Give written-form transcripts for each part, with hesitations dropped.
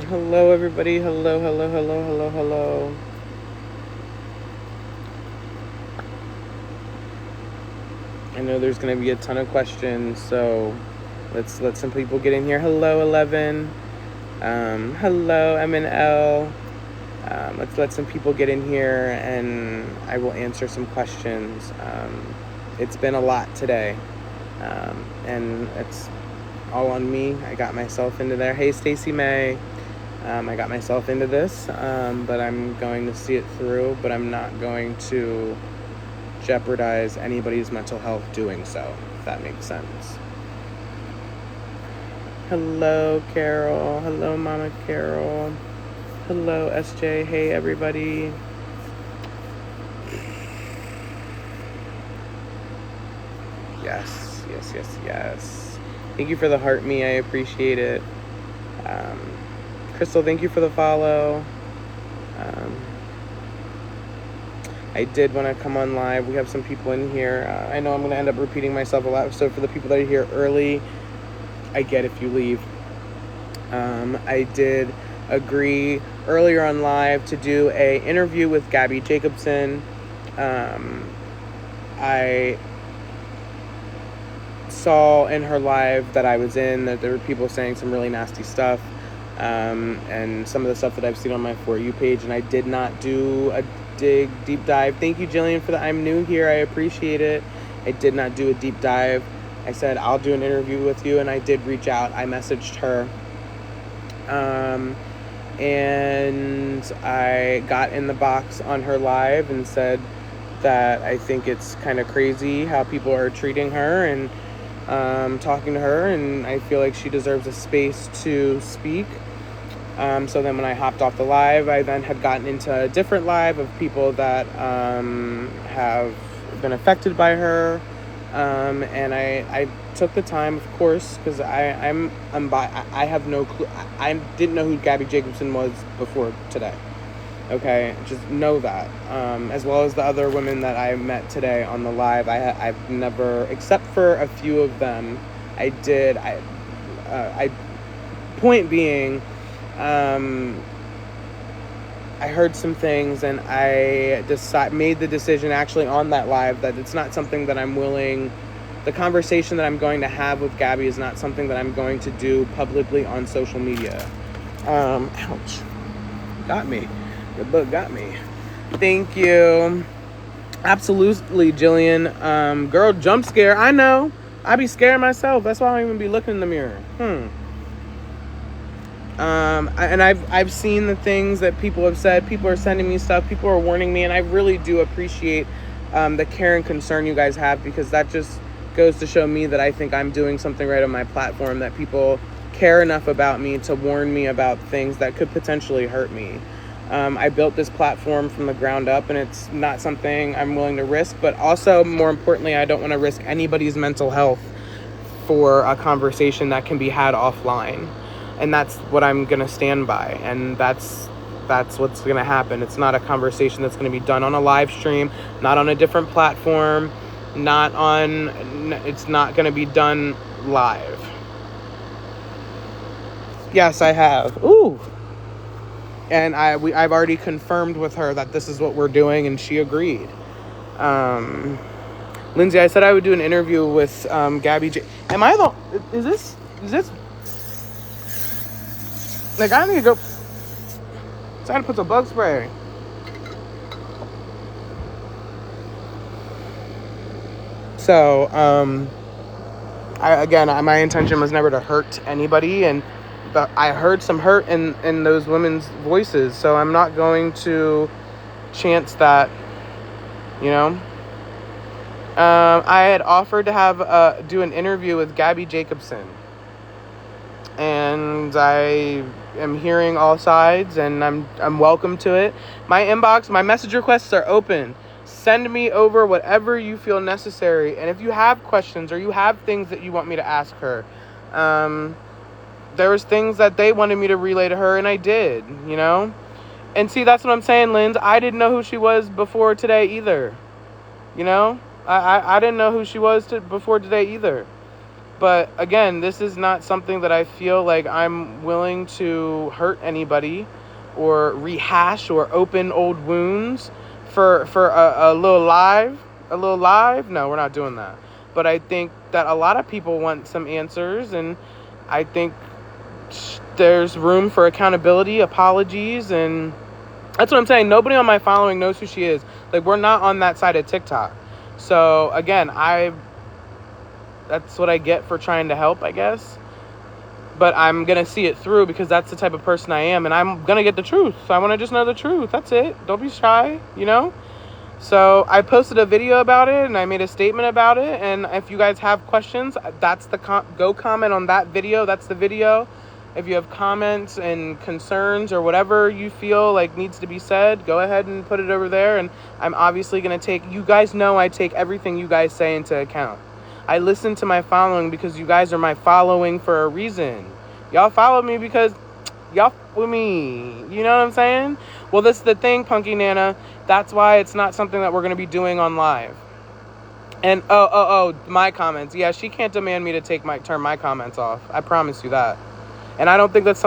Hello, everybody. Hello, hello, hello, hello, hello. I know there's going to be a ton of questions, so let's let some people get in here. Hello, 11. Hello, M and L. Let's let some people get in here, and I will answer some questions. It's been a lot today, and it's all on me. I got myself into there. Hey, Stacey May. I got myself into this, but I'm going to see it through, but I'm not going to jeopardize anybody's mental health doing so, if that makes sense. Hello, Carol. Hello, Mama Carol. Hello, SJ. Hey, everybody. Yes, yes, yes, yes. Thank you for the heart me. I appreciate it. Crystal, thank you for the follow. I did want to come on live. We have some people in here. I know I'm going to end up repeating myself a lot. So for the people that are here early, I get if you leave. I did agree earlier on live to do a interview with Gabby Jacobson. I saw in her live that I was in that there were people saying some really nasty stuff, and some of the stuff that I've seen on my For You page, and I did not do a deep dive. Thank you, Jillian, for the I'm new here. I appreciate it. I did not do a deep dive. I said I'll do an interview with you, and I did reach out. I messaged her, and I got in the box on her live and said that I think it's kind of crazy how people are treating her and talking to her, and I feel like she deserves a space to speak. So then when I hopped off the live, I then had gotten into a different live of people that have been affected by her. And I took the time, of course, because I have no clue. I didn't know who Gabby Jacobson was before today. Okay, just know that. As well as the other women that I met today on the live, I've never, except for a few of them, I did. Point being, I heard some things, and I made the decision actually on that live that it's not something that I'm willing. The conversation that I'm going to have with Gabby is not something that I'm going to do publicly on social media. Ouch. Got me. The book got me. Thank you. Absolutely, Jillian. Girl, jump scare. I know. I be scared myself. That's why I don't even be looking in the mirror. And I've seen the things that people have said. People are sending me stuff. People are warning me, and I really do appreciate the care and concern you guys have, because that just goes to show me that I think I'm doing something right on my platform, that people care enough about me to warn me about things that could potentially hurt me. I built this platform from the ground up, and it's not something I'm willing to risk, but also, more importantly, I don't want to risk anybody's mental health for a conversation that can be had offline. And that's what I'm going to stand by. And that's what's going to happen. It's not a conversation that's going to be done on a live stream, not on a different platform, it's not going to be done live. Yes, I have. Ooh. And I've already confirmed with her that this is what we're doing, and she agreed. Lindsay, I said I would do an interview with Gabby is this like, I need to go. So I had to put some bug spray. So, my intention was never to hurt anybody, but I heard some hurt in those women's voices, so I'm not going to chance that, you know. I had offered to do an interview with Gabby Jacobson, and I am hearing all sides, and I'm welcome to it. My inbox, my message requests are open. Send me over whatever you feel necessary, and if you have questions or you have things that you want me to ask her, there was things that they wanted me to relay to her, and I did, you know. And see, that's what I'm saying, Linz. I didn't know who she was before today either, you know. I didn't know who she was before today either. But again, this is not something that I feel like I'm willing to hurt anybody or rehash or open old wounds for a little live. A little live? No, we're not doing that. But I think that a lot of people want some answers, and I think there's room for accountability, apologies, and that's what I'm saying. Nobody on my following knows who she is. Like, we're not on that side of TikTok. So again, that's what I get for trying to help, I guess. But I'm going to see it through because that's the type of person I am. And I'm going to get the truth. So I want to just know the truth. That's it. Don't be shy, you know? So I posted a video about it and I made a statement about it. And if you guys have questions, that's go comment on that video. That's the video. If you have comments and concerns or whatever you feel like needs to be said, go ahead and put it over there. And I'm obviously going to you guys know I take everything you guys say into account. I listen to my following because you guys are my following for a reason. Y'all follow me because y'all with me. You know what I'm saying? Well, this is the thing, Punky Nana. That's why it's not something that we're going to be doing on live. And my comments. Yeah, she can't demand me to turn my comments off. I promise you that. And I don't think that's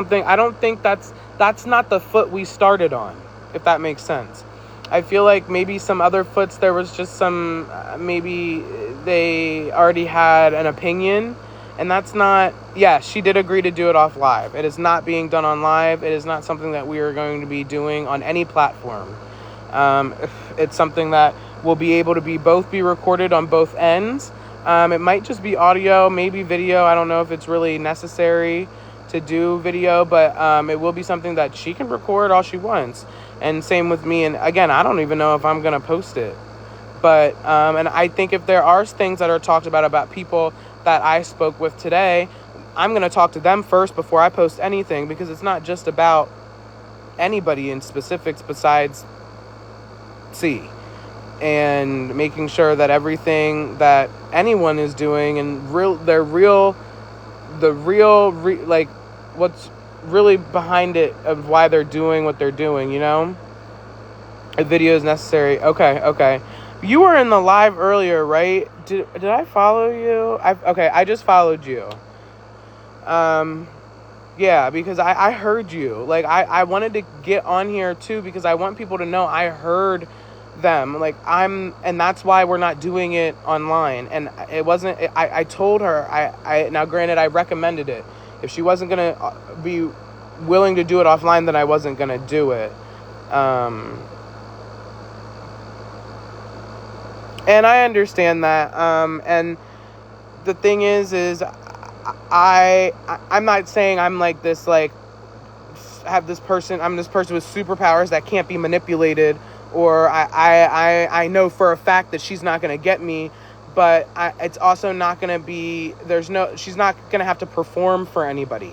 not the foot we started on, if that makes sense. I feel like maybe some other foots, there was just some, maybe they already had an opinion, and that's not, she did agree to do it off live. It is not being done on live. It is not something that we are going to be doing on any platform. It's something that will be able to both be recorded on both ends. It might just be audio, maybe video. I don't know if it's really necessary to do video, but it will be something that she can record all she wants. And same with me. And again, I don't even know if I'm going to post it. But, and I think if there are things that are talked about people that I spoke with today, I'm going to talk to them first before I post anything, because it's not just about anybody in specifics besides C. And making sure that everything that anyone is doing and what's really behind it of why they're doing what they're doing, you know? A video is necessary. Okay. You were in the live earlier, right? Did I follow you? I just followed you. Yeah, because I heard you. Like, I wanted to get on here too because I want people to know I heard them. Like, and that's why we're not doing it online. And it wasn't, I told her, now granted, I recommended it. If she wasn't going to be willing to do it offline, then I wasn't going to do it. And I understand that. And the thing is I'm not saying I'm like this, like, I'm this person with superpowers that can't be manipulated, or I know for a fact that she's not going to get me. But it's also not going to be, she's not going to have to perform for anybody.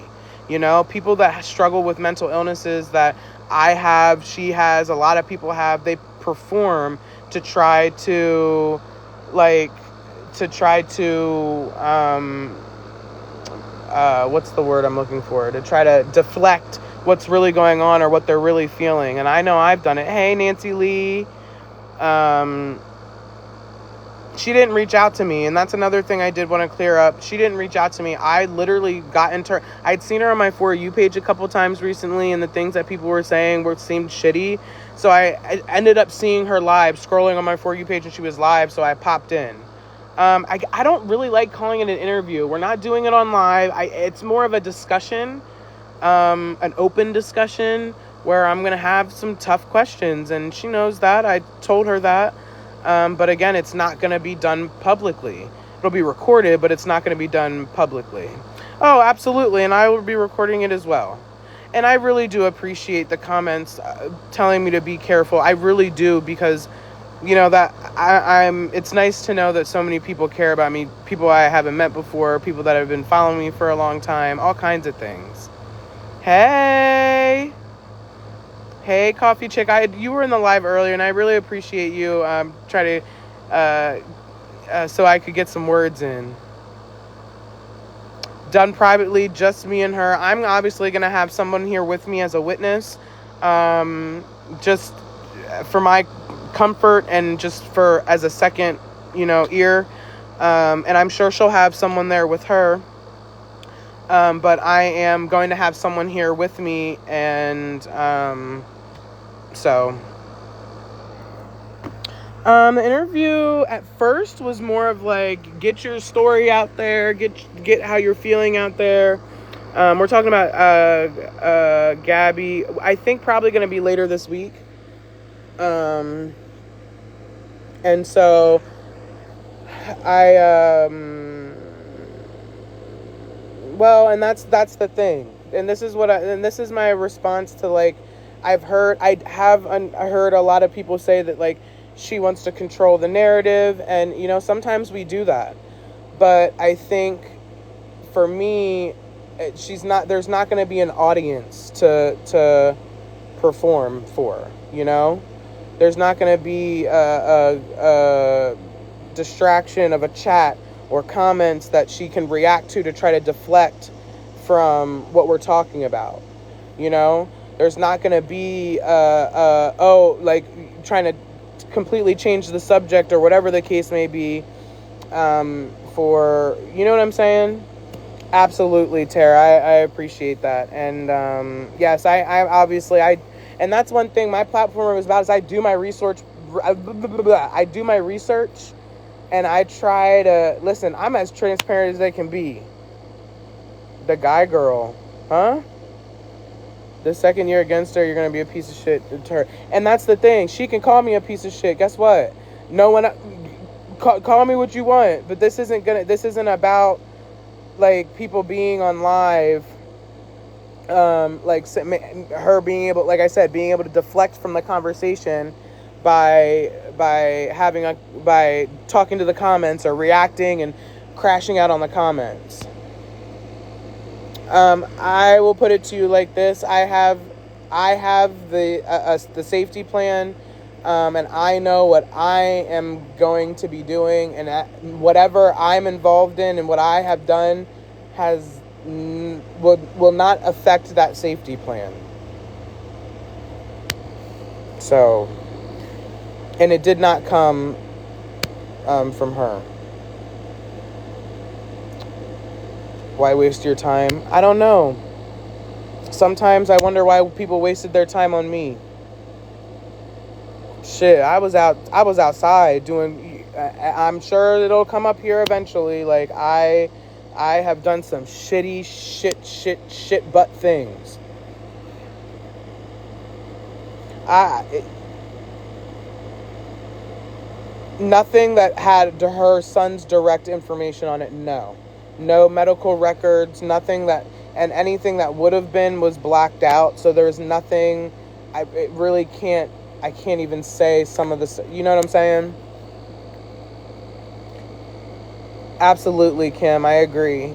You know, people that struggle with mental illnesses that I have, she has, a lot of people have, they perform to try to, what's the word I'm looking for? To try to deflect what's really going on or what they're really feeling. And I know I've done it. Hey, Nancy Lee. She didn't reach out to me, and that's another thing I did want to clear up. She didn't reach out to me. I literally got into her. I'd seen her on my For You page a couple times recently, and the things that people were saying seemed shitty. So I ended up seeing her live, scrolling on my For You page when she was live, so I popped in. I don't really like calling it an interview. We're not doing it on live. It's more of a discussion, an open discussion, where I'm going to have some tough questions, and she knows that. I told her that. But again, it's not going to be done publicly. It'll be recorded, but it's not going to be done publicly. Oh, absolutely. And I will be recording it as well. And I really do appreciate the comments telling me to be careful. I really do, because, you know, that it's nice to know that so many people care about me. People I haven't met before, people that have been following me for a long time, all kinds of things. Hey, Coffee Chick. You were in the live earlier, and I really appreciate you try to so I could get some words in. Done privately, just me and her. I'm obviously going to have someone here with me as a witness, just for my comfort and just as a second, ear. And I'm sure she'll have someone there with her. But I am going to have someone here with me, and so the interview at first was more of like, get your story out there, get how you're feeling out there. We're talking about Gabby. I think probably going to be later this week. And so well, and that's the thing. And this is this is my response to, like, I have heard a lot of people say that, like, she wants to control the narrative, and sometimes we do that. But I think for me, there's not going to be an audience to perform for, There's not going to be a distraction of a chat or comments that she can react to try to deflect from what we're talking about. There's not going to be like trying to completely change the subject or whatever the case may be, for, you know what I'm saying? Absolutely, Tara. I appreciate that. And yes, I obviously, and that's one thing my platform is about, is I do my research. I do my research, and I try to listen. I'm as transparent as they can be. The guy girl, huh? The second you're against her, you're gonna be a piece of shit to her. And that's the thing. She can call me a piece of shit. Guess what? No one, call me what you want. But this isn't about, like, people being on live, like her being able, like I said, being able to deflect from the conversation by talking to the comments or reacting and crashing out on the comments. I will put it to you like this: I have the safety plan, and I know what I am going to be doing, and whatever I'm involved in and what I have done will not affect that safety plan. So, and it did not come from her. Why waste your time? I don't know. Sometimes I wonder why people wasted their time on me. Shit, I was outside doing, I'm sure it'll come up here eventually. Like, I have done some shitty shit butt things. Nothing that had her son's direct information on it, no. No medical records, nothing that, and anything that would have been was blacked out. So there's nothing, I can't even say some of this, you know what I'm saying? Absolutely, Kim, I agree.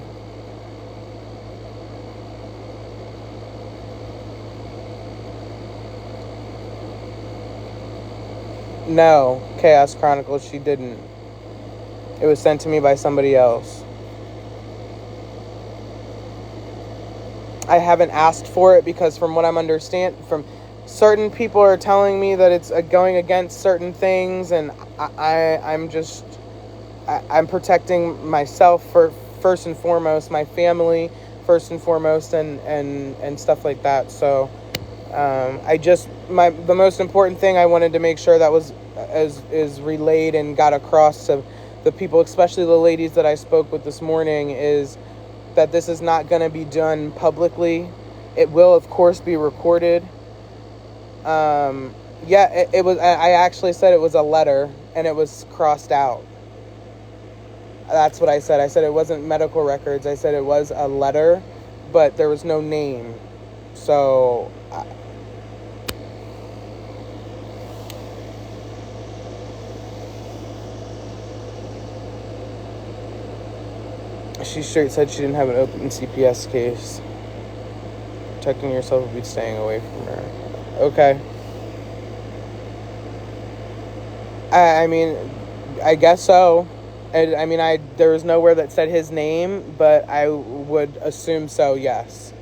No, Chaos Chronicles, she didn't. It was sent to me by somebody else. I haven't asked for it because from what I'm from certain people are telling me that it's going against certain things, and I'm protecting myself first and foremost, my family first and foremost, and stuff like that. So the most important thing I wanted to make sure that was is relayed and got across to the people, especially the ladies that I spoke with this morning, is that this is not going to be done publicly. It will, of course, be recorded. It was. I actually said it was a letter, and it was crossed out. That's what I said. I said it wasn't medical records. I said it was a letter, but there was no name. So she straight said she didn't have an open CPS case. Protecting yourself would be staying away from her. Okay. I mean, I guess so. I mean, there was nowhere that said his name, but I would assume so, yes.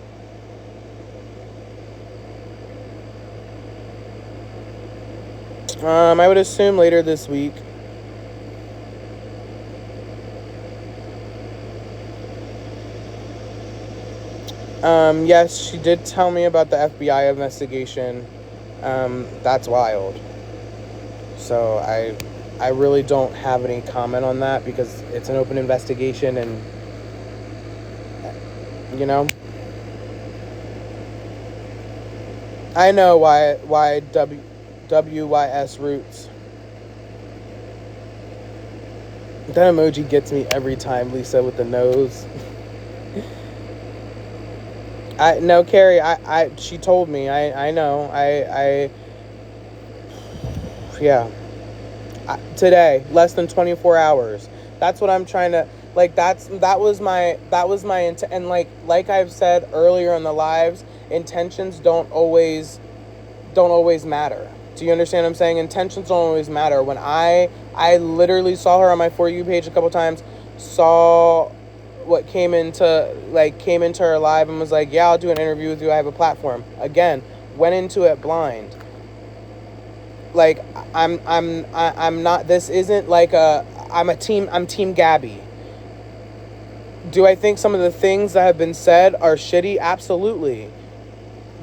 I would assume later this week. Yes, she did tell me about the FBI investigation. That's wild. So I really don't have any comment on that because it's an open investigation, and you know, I know why WYS roots. That emoji gets me every time, Lisa, with the nose. I no, Carrie. She told me. I know. Yeah. Today, less than 24 hours. That's what I'm trying to like. That was my intent. And like I've said earlier in the lives, intentions don't always matter. Do you understand what I'm saying? Intentions don't always matter. When I literally saw her on my For You page a couple times, saw what came into her live and was like, yeah, I'll do an interview with you. I have a platform. Again, went into it blind. Like I'm not. This isn't like I'm Team Gabby. Do I think some of the things that have been said are shitty? Absolutely.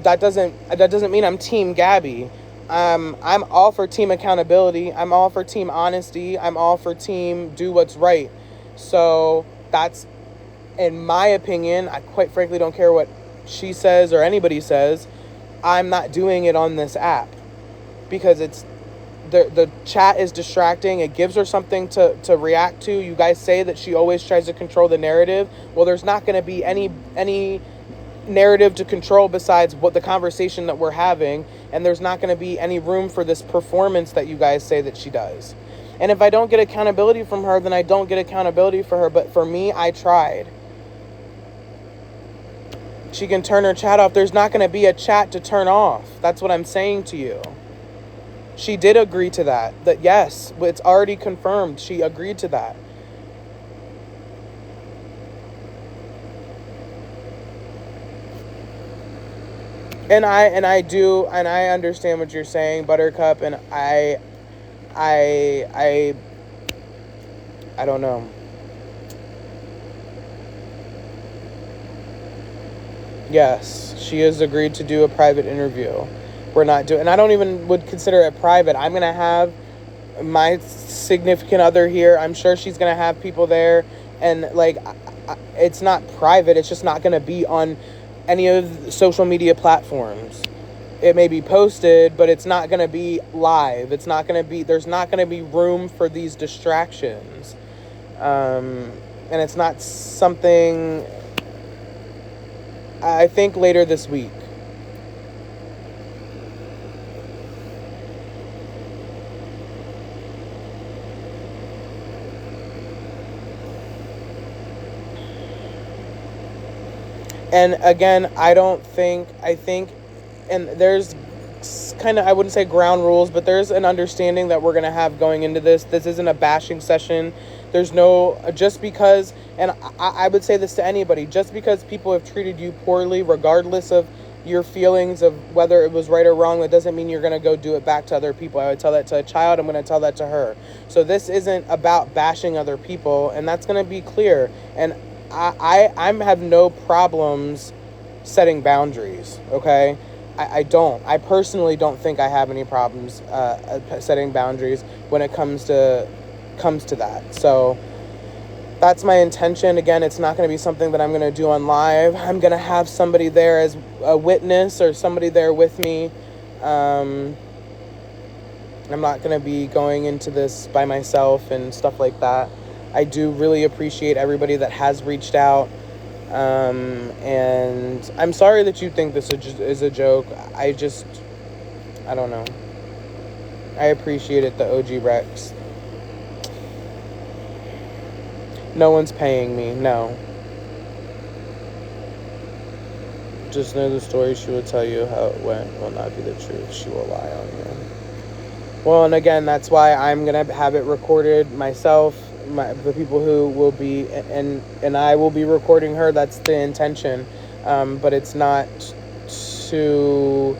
That doesn't mean I'm Team Gabby. I'm all for team accountability. I'm all for team honesty. I'm all for team do what's right. So that's, in my opinion, I quite frankly don't care what she says or anybody says. I'm not doing it on this app because it's the chat is distracting. It gives her something to react to. You guys say that she always tries to control the narrative. Well, there's not going to be any narrative to control besides what the conversation that we're having, and there's not going to be any room for this performance that you guys say that she does. And if I don't get accountability from her, then I don't get accountability for her. But for me, I tried. She can turn her chat off. There's not going to be a chat to turn off. That's what I'm saying to you. She did agree to that. That yes, it's already confirmed. She agreed to that. And I understand what you're saying, Buttercup, and I don't know. Yes, she has agreed to do a private interview. We're not doing, and I don't even would consider it private. I'm gonna have my significant other here. I'm sure she's gonna have people there, and it's not private. It's just not gonna be on any of the social media platforms. It may be posted, but it's not gonna be live. It's not gonna be. There's not gonna be room for these distractions, and it's not something. I think later this week. And again, I think, and there's kind of, I wouldn't say ground rules, but there's an understanding that we're going to have going into this. This isn't a bashing session. There's no, just because, and I would say this to anybody, just because people have treated you poorly, regardless of your feelings of whether it was right or wrong, that doesn't mean you're going to go do it back to other people. I would tell that to a child. I'm going to tell that to her. So this isn't about bashing other people, and that's going to be clear. And I have no problems setting boundaries, okay? I don't. I personally don't think I have any problems setting boundaries when it comes to that. So that's my intention. Again, it's not going to be something that I'm going to do on live. I'm going to have somebody there as a witness or somebody there with me. I'm not going to be going into this by myself and stuff like that. I do really appreciate everybody that has reached out. And I'm sorry that you think this is a joke. I don't know. I appreciate it, the OG Rex. No one's paying me, no. Just know the story she will tell you how it went will not be the truth. She will lie on you. Well, and again, that's why I'm going to have it recorded myself. The people who will be, and I will be recording her. That's the intention. But it's not to,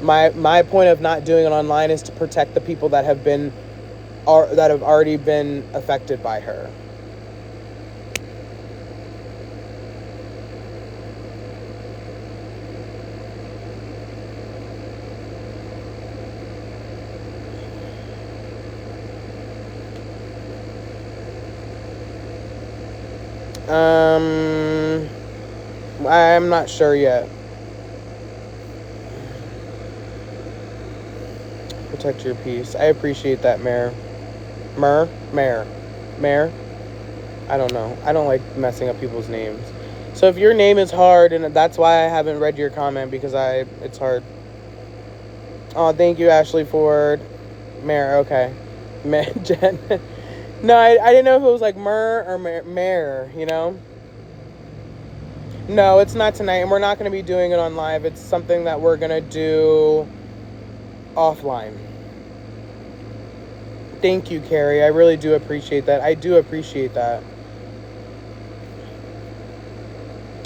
my point of not doing it online is to protect the people that have already been affected by her. I'm not sure yet. Protect your peace. I appreciate that, Mayor. Mayor. I don't know. I don't like messing up people's names. So if your name is hard, and that's why I haven't read your comment, because it's hard. Oh, thank you, Ashley Ford. Mayor, okay. Jen. No, I didn't know if it was like or Mayor, you know? No, it's not tonight, and we're not going to be doing it on live. It's something that we're going to do offline. Thank you, Carrie. I really do appreciate that. I do appreciate that.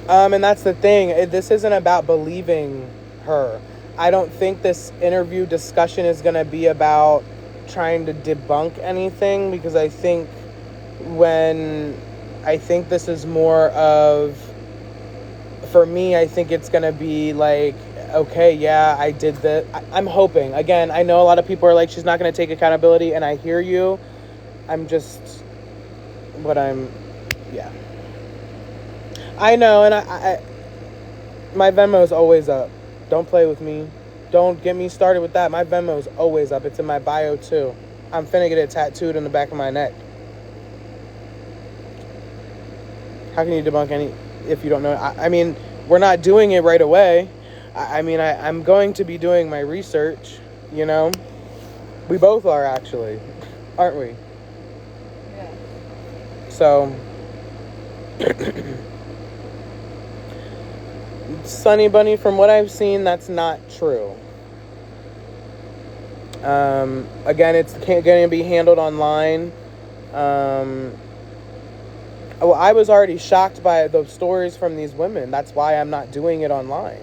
And that's the thing. This isn't about believing her. I don't think this interview discussion is going to be about trying to debunk anything, because I think this is more of, for me, I think it's going to be like, okay, yeah, I did this. I'm hoping. Again, I know a lot of people are like, she's not going to take accountability, and I hear you. Yeah. I know, and my Venmo is always up. Don't play with me. Don't get me started with that. My Venmo is always up. It's in my bio, too. I'm finna get it tattooed in the back of my neck. How can you debunk any if you don't know? I mean, we're not doing it right away. I'm going to be doing my research, you know? We both are, actually. Aren't we? Yeah. So... Sunny Bunny, from what I've seen, that's not true. Again, it's going to be handled online. Well, I was already shocked by the stories from these women. That's why I'm not doing it online.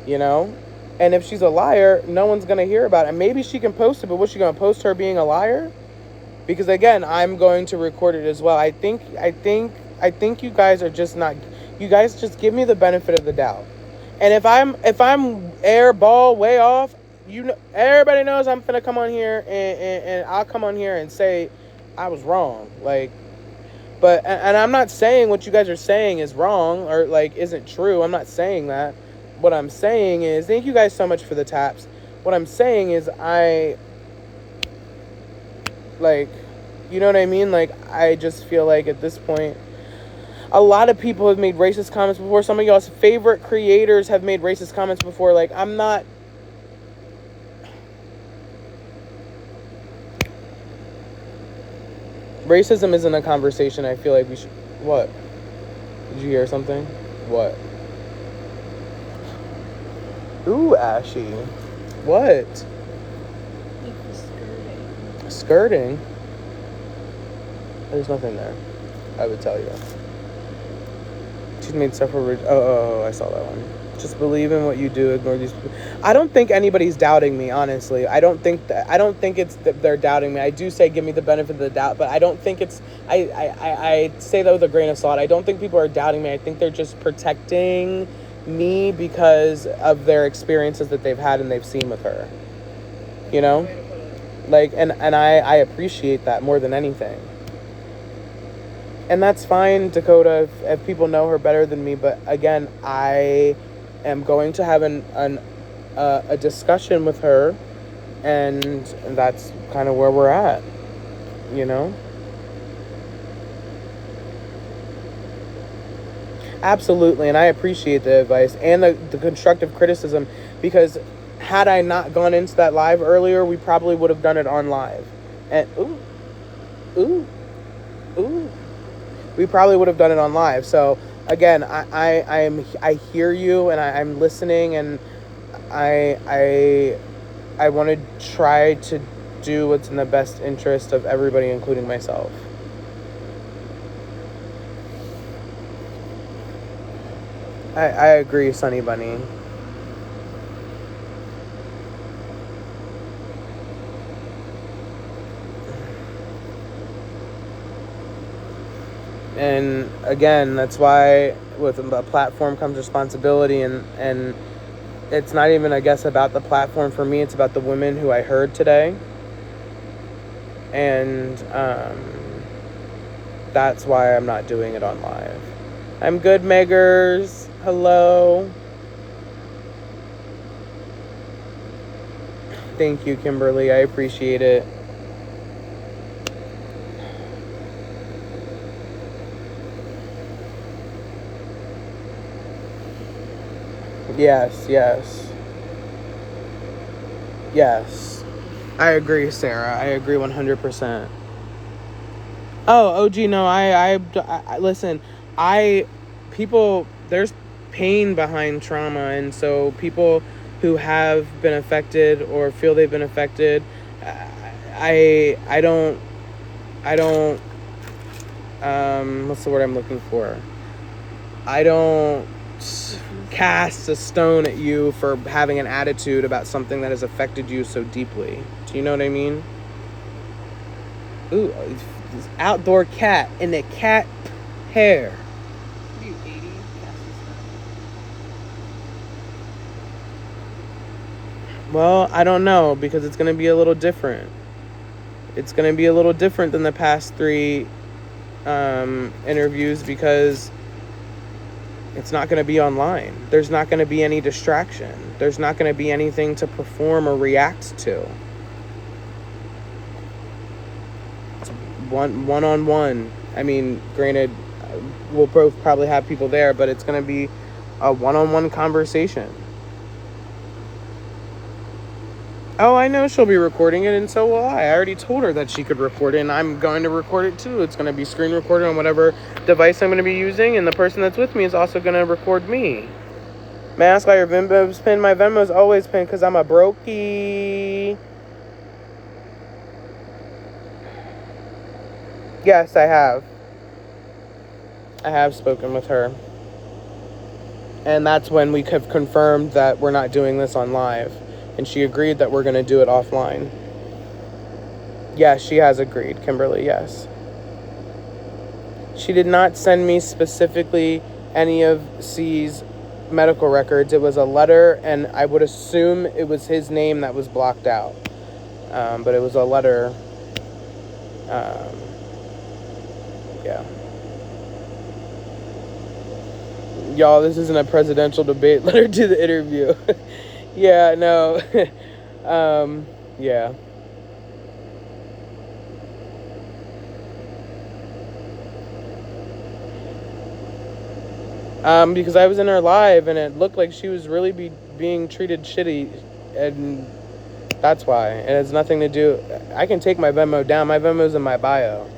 You know? And if she's a liar, no one's going to hear about it. And maybe she can post it, but what's she going to post, her being a liar? Because again, I'm going to record it as well. I think you guys are just not... You guys just give me the benefit of the doubt. And if I'm airball way off, you know, everybody knows I'm gonna come on here and I'll come on here and say I was wrong. Like, but and I'm not saying what you guys are saying is wrong or like isn't true. I'm not saying that. What I'm saying is, thank you guys so much for the taps. What I'm saying is you know what I mean? Like, I just feel like at this point, a lot of people have made racist comments before. Some of y'all's favorite creators have made racist comments before. Like, I'm not... Racism isn't a conversation I feel like we should... What? Did you hear something? What? Ooh, Ashy. What? Skirting. Skirting? There's nothing there. I would tell you. She's made several... Oh, I saw that one. Just believe in what you do. Ignore these people. I don't think anybody's doubting me, honestly. I don't think it's that they're doubting me. I do say give me the benefit of the doubt, but I don't think it's... I say that with a grain of salt. I don't think people are doubting me. I think they're just protecting me because of their experiences that they've had and they've seen with her. You know? Like, and I appreciate that more than anything. And that's fine, Dakota, if people know her better than me. But again, I am going to have a discussion with her, and that's kind of where we're at, you know? Absolutely, and I appreciate the advice and the constructive criticism, because had I not gone into that live earlier, we probably would have done it on live. And, ooh. We probably would have done it on live. So again, I hear you and I'm listening, and I want to try to do what's in the best interest of everybody, including myself. I agree, Sunny Bunny. And again, that's why with a platform comes responsibility, and it's not even, I guess, about the platform for me. It's about the women who I heard today. And That's why I'm not doing it on live. I'm good, Meggers. Hello. Thank you, Kimberly. I appreciate it. Yes, yes. Yes. I agree, Sarah. I agree 100%. Oh, OG, no, I listen, there's pain behind trauma, and so people who have been affected or feel they've been affected, I don't, what's the word I'm looking for? I don't cast a stone at you for having an attitude about something that has affected you so deeply. Do you know what I mean? Ooh, this outdoor cat in the cat hair. What are you, 80? Well, I don't know, because it's going to be a little different. It's going to be a little different than the past 3 interviews, because it's not going to be online. There's not going to be any distraction. There's not going to be anything to perform or react to. It's one-on-one. I mean, granted, we'll both probably have people there, but it's going to be a one-on-one conversation. Oh, I know she'll be recording it, and so will I. I already told her that she could record it, and I'm going to record it too. It's going to be screen recorded on whatever device I'm going to be using, and the person that's with me is also going to record me. May I ask why your Venmo's pinned? My Venmo's always pinned because I'm a brokey. Yes, I have. I have spoken with her. And that's when we have confirmed that we're not doing this on live. And she agreed that we're going to do it offline. Yes, she has agreed, Kimberly, yes. She did not send me specifically any of C's medical records. It was a letter, and I would assume it was his name that was blocked out. But it was a letter. Yeah. Y'all, this isn't a presidential debate. Let her do the interview. Yeah, no. Yeah. Because I was in her live, and it looked like she was really being treated shitty, and that's why. It has nothing to do... I can take my Venmo down. My Venmo's in my bio.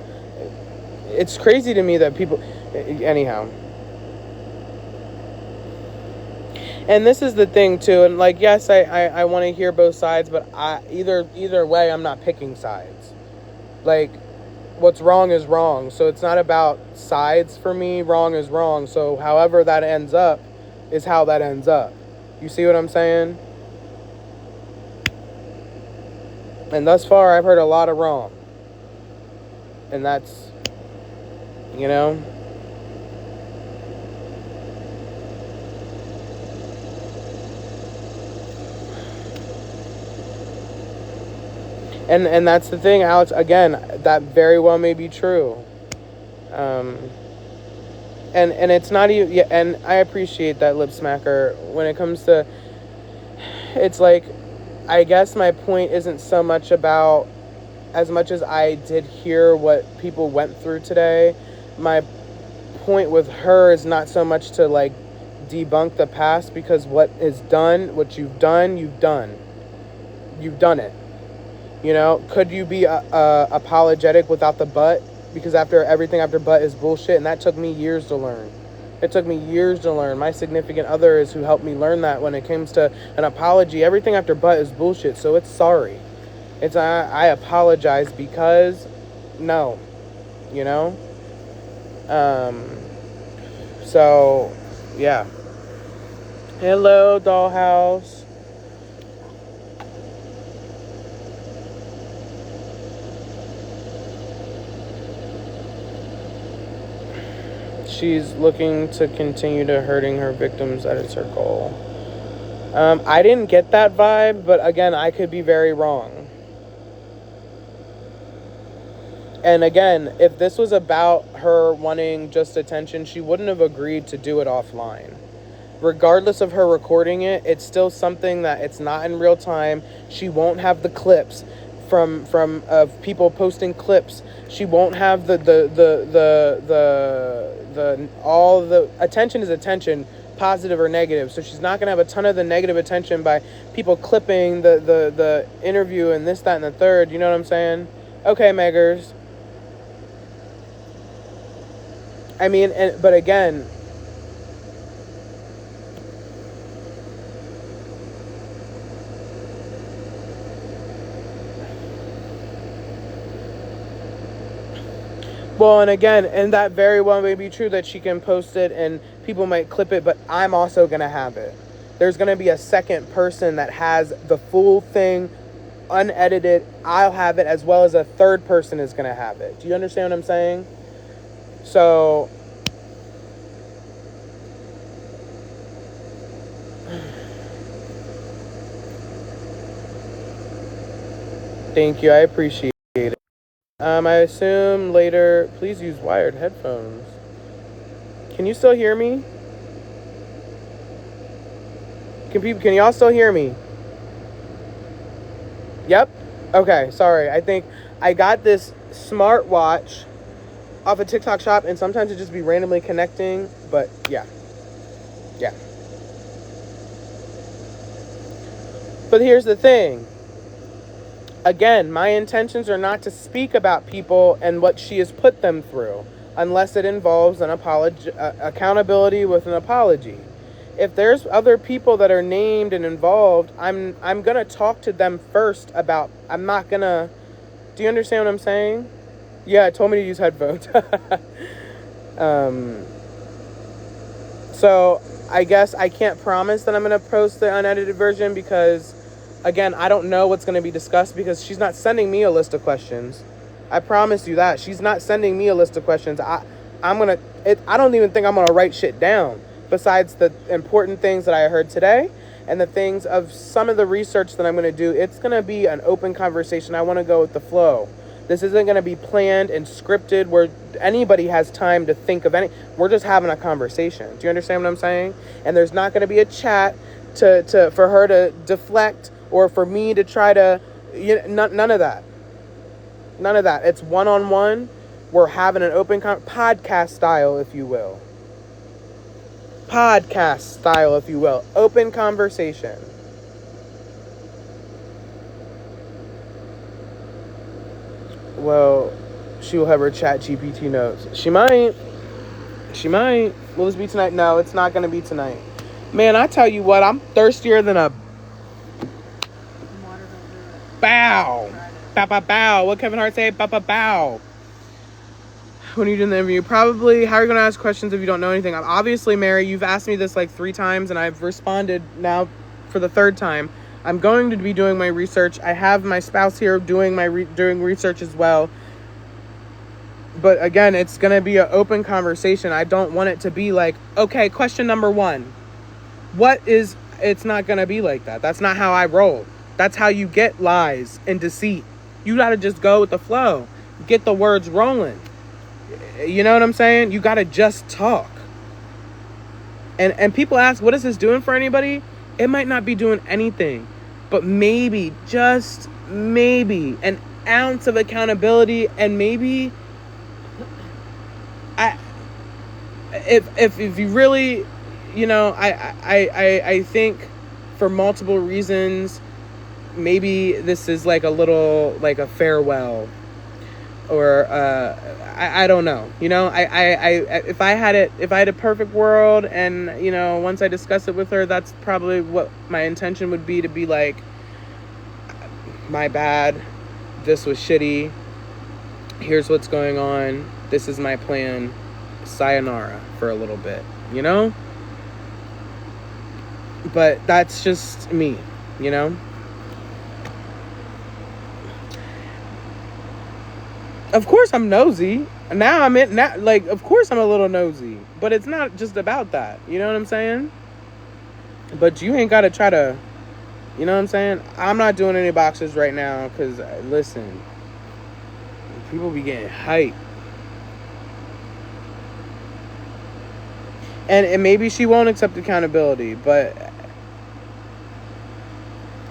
It's crazy to me that people... Anyhow. And this is the thing, too. And, like, yes, I want to hear both sides, but either way, I'm not picking sides. Like, what's wrong is wrong. So it's not about sides for me. Wrong is wrong. So however that ends up is how that ends up. You see what I'm saying? And thus far, I've heard a lot of wrong. And that's, you know... And that's the thing, Alex. Again, that very well may be true. And it's not even... Yeah, and I appreciate that, lip smacker. When it comes to... It's like... I guess my point isn't so much about... As much as I did hear what people went through today, my point with her is not so much to, like, debunk the past, because what is done, what you've done, you've done. You've done it. You know, could you be apologetic without the but? Because everything after but is bullshit, and that took me years to learn. It took me years to learn. My significant other is who helped me learn that when it comes to an apology. Everything after but is bullshit, so it's sorry. It's I apologize because no, you know? So, yeah. Hello, dollhouse. She's looking to continue to hurting her victims. That is her goal. I didn't get that vibe, but again, I could be very wrong. And again, if this was about her wanting just attention, she wouldn't have agreed to do it offline. Regardless of her recording it, it's still something that it's not in real time. She won't have the clips from of people posting clips. She won't have the all the attention is attention, positive or negative. So she's not gonna have a ton of the negative attention by people clipping the interview and this, that, and the third. You know what I'm saying? Okay, Meggers. I mean, but again, well, and again, and that very well may be true that she can post it and people might clip it, but I'm also going to have it. There's going to be a second person that has the full thing unedited. I'll have it, as well as a third person is going to have it. Do you understand what I'm saying? So thank you. I appreciate it. I assume later, please use wired headphones. Can you still hear me? Can y'all still hear me? Yep. Okay, sorry. I think I got this smartwatch off a TikTok shop, and sometimes it just be randomly connecting, but yeah. Yeah. But here's the thing. Again, my intentions are not to speak about people and what she has put them through, unless it involves an accountability with an apology. If there's other people that are named and involved, I'm gonna talk to them first about. I'm not gonna. Do you understand what I'm saying? Yeah, it told me to use headphones. So I guess I can't promise that I'm gonna post the unedited version because, again, I don't know what's gonna be discussed because she's not sending me a list of questions. I promise you that she's not sending me a list of questions. I don't even think I'm gonna write shit down. Besides the important things that I heard today and the things of some of the research that I'm going to do, it's going to be an open conversation. I want to go with the flow. This isn't going to be planned and scripted where anybody has time to think of any. We're just having a conversation. Do you understand what I'm saying? And there's not going to be a chat for her to deflect or for me to try to, none of that. None of that. It's one-on-one. We're having an open podcast style, if you will. Podcast style, if you will. Open conversation. Well, she will have her chat GPT notes. She might. Will this be tonight? No, it's not going to be tonight. Man, I tell you what, I'm thirstier than a bow. Bow, bow, bow. What Kevin Hart say? Bow, bow, bow. When are you doing the interview? Probably. How are you going to ask questions if you don't know anything? Obviously, Mary, you've asked me this like 3 times, and I've responded now for the 3rd time. I'm going to be doing my research. I have my spouse here doing doing research as well. But again, it's going to be an open conversation. I don't want it to be like, okay, question number 1. It's not going to be like that. That's not how I roll. That's how you get lies and deceit. You got to just go with the flow. Get the words rolling. You know what I'm saying? You got to just talk. And people ask, what is this doing for anybody? It might not be doing anything, but maybe, just maybe, an ounce of accountability, and maybe if you really, I think for multiple reasons, maybe this is like a little, like a farewell, or I don't know. If I had a perfect world, and once I discuss it with her, that's probably what my intention would be, to be like, my bad, this was shitty, here's what's going on, this is my plan, sayonara for a little bit, but that's just me, Of course I'm nosy. Of course I'm a little nosy. But it's not just about that. You know what I'm saying? But you ain't got to try to... You know what I'm saying? I'm not doing any boxes right now because, listen... People be getting hype. And maybe she won't accept accountability, but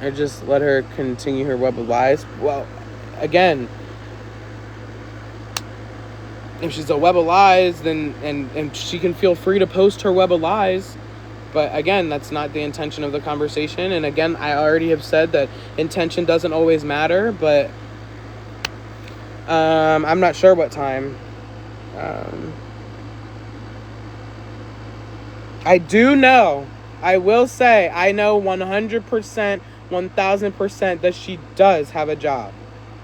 I just let her continue her web of lies. Well, again, if she's a web of lies, then and she can feel free to post her web of lies. But again, that's not the intention of the conversation. And again, I already have said that intention doesn't always matter, but I'm not sure what time. I do know, I will say, I know 100%, 1000% that she does have a job.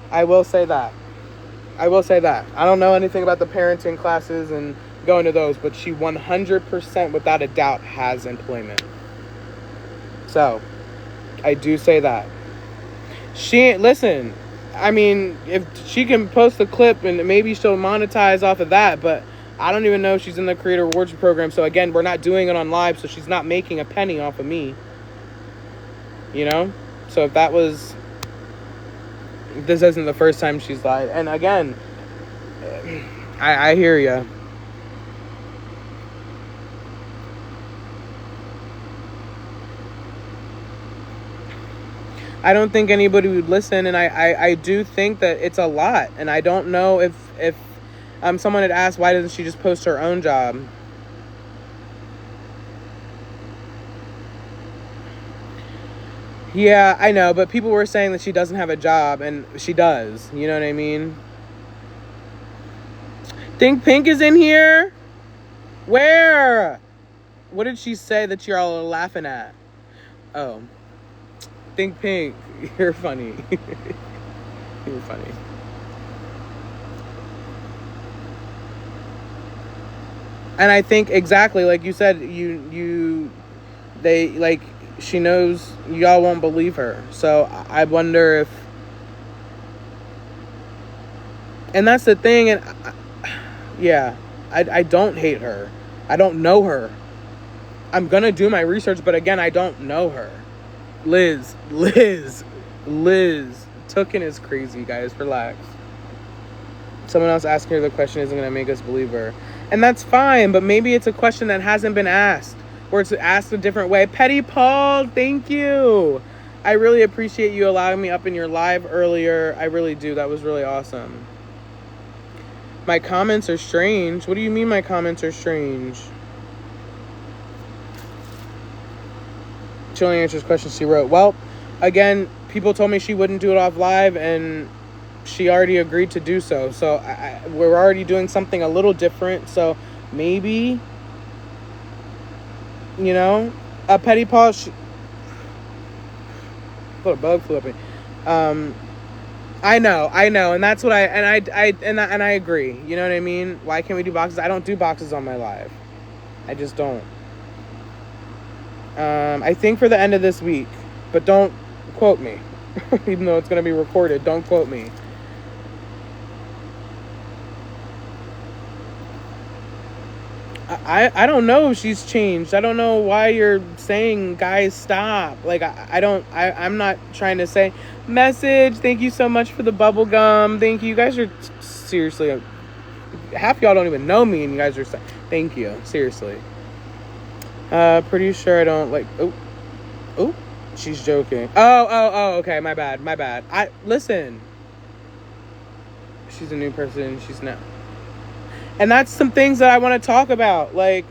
I will say that. I don't know anything about the parenting classes and going to those, but she 100% without a doubt has employment. So, I do say that. Listen, I mean, if she can post a clip and maybe she'll monetize off of that, but I don't even know if she's in the Creator Rewards program. So again, we're not doing it on live, so she's not making a penny off of me. You know? So if that was... This isn't the first time she's lied. And again, I hear ya. I don't think anybody would listen, and I do think that it's a lot. And I don't know if someone had asked, why doesn't she just post her own job? Yeah, I know, but people were saying that she doesn't have a job, and she does. You know what I mean? Think Pink is in here? Where? What did she say that you're all laughing at? Oh. Think Pink. You're funny. You're funny. And I think exactly like you said, they like, she knows y'all won't believe her. So I wonder if, and that's the thing. And I don't hate her. I don't know her. I'm gonna do my research, but again, I don't know her. Liz. Tooken is crazy, guys. Relax. Someone else asking her the question isn't gonna make us believe her. And that's fine, but maybe it's a question that hasn't been asked, or it's asked a different way. Petty Paul, thank you. I really appreciate you allowing me up in your live earlier. I really do. That was really awesome. My comments are strange. What do you mean my comments are strange? She only answers questions she wrote. Well, again, people told me she wouldn't do it off live, and she already agreed to do so. So we're already doing something a little different. So maybe, you know, a Petty Paul. Little bug flew up me. I know, and that's what I agree. You know what I mean? Why can't we do boxes? I don't do boxes on my live. I just don't. I think for the end of this week, but don't quote me. Even though it's going to be recorded, don't quote me. I don't know if she's changed. I don't know why you're saying, guys, stop. Like, I'm not trying to say, message, thank you so much for the bubble gum. Thank you. You guys are seriously, half y'all don't even know me, and you guys are saying, thank you. Seriously. Pretty sure I don't like, oh, she's joking. Oh, okay, my bad. Listen. She's a new person. She's not. And that's some things that I want to talk about. Like,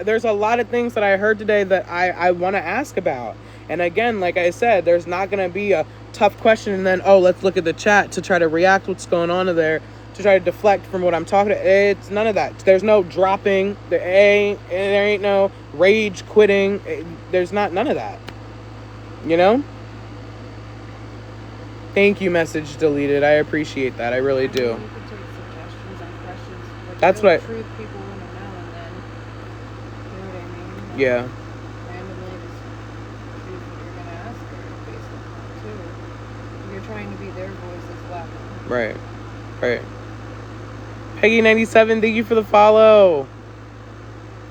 there's a lot of things that I heard today that I want to ask about. And again, like I said, there's not going to be a tough question and then, let's look at the chat to try to react what's going on in there, to try to deflect from what I'm talking about. It's none of that. There's no dropping. There ain't no rage quitting. There's none of that. You know? Thank you, message deleted. I appreciate that. I really do. That's what truth people want to know, and then, you know what I mean? Yeah. Randomly just choose what you're going to ask her based on too. You're trying to be their voice as well. Right. Peggy97, thank you for the follow.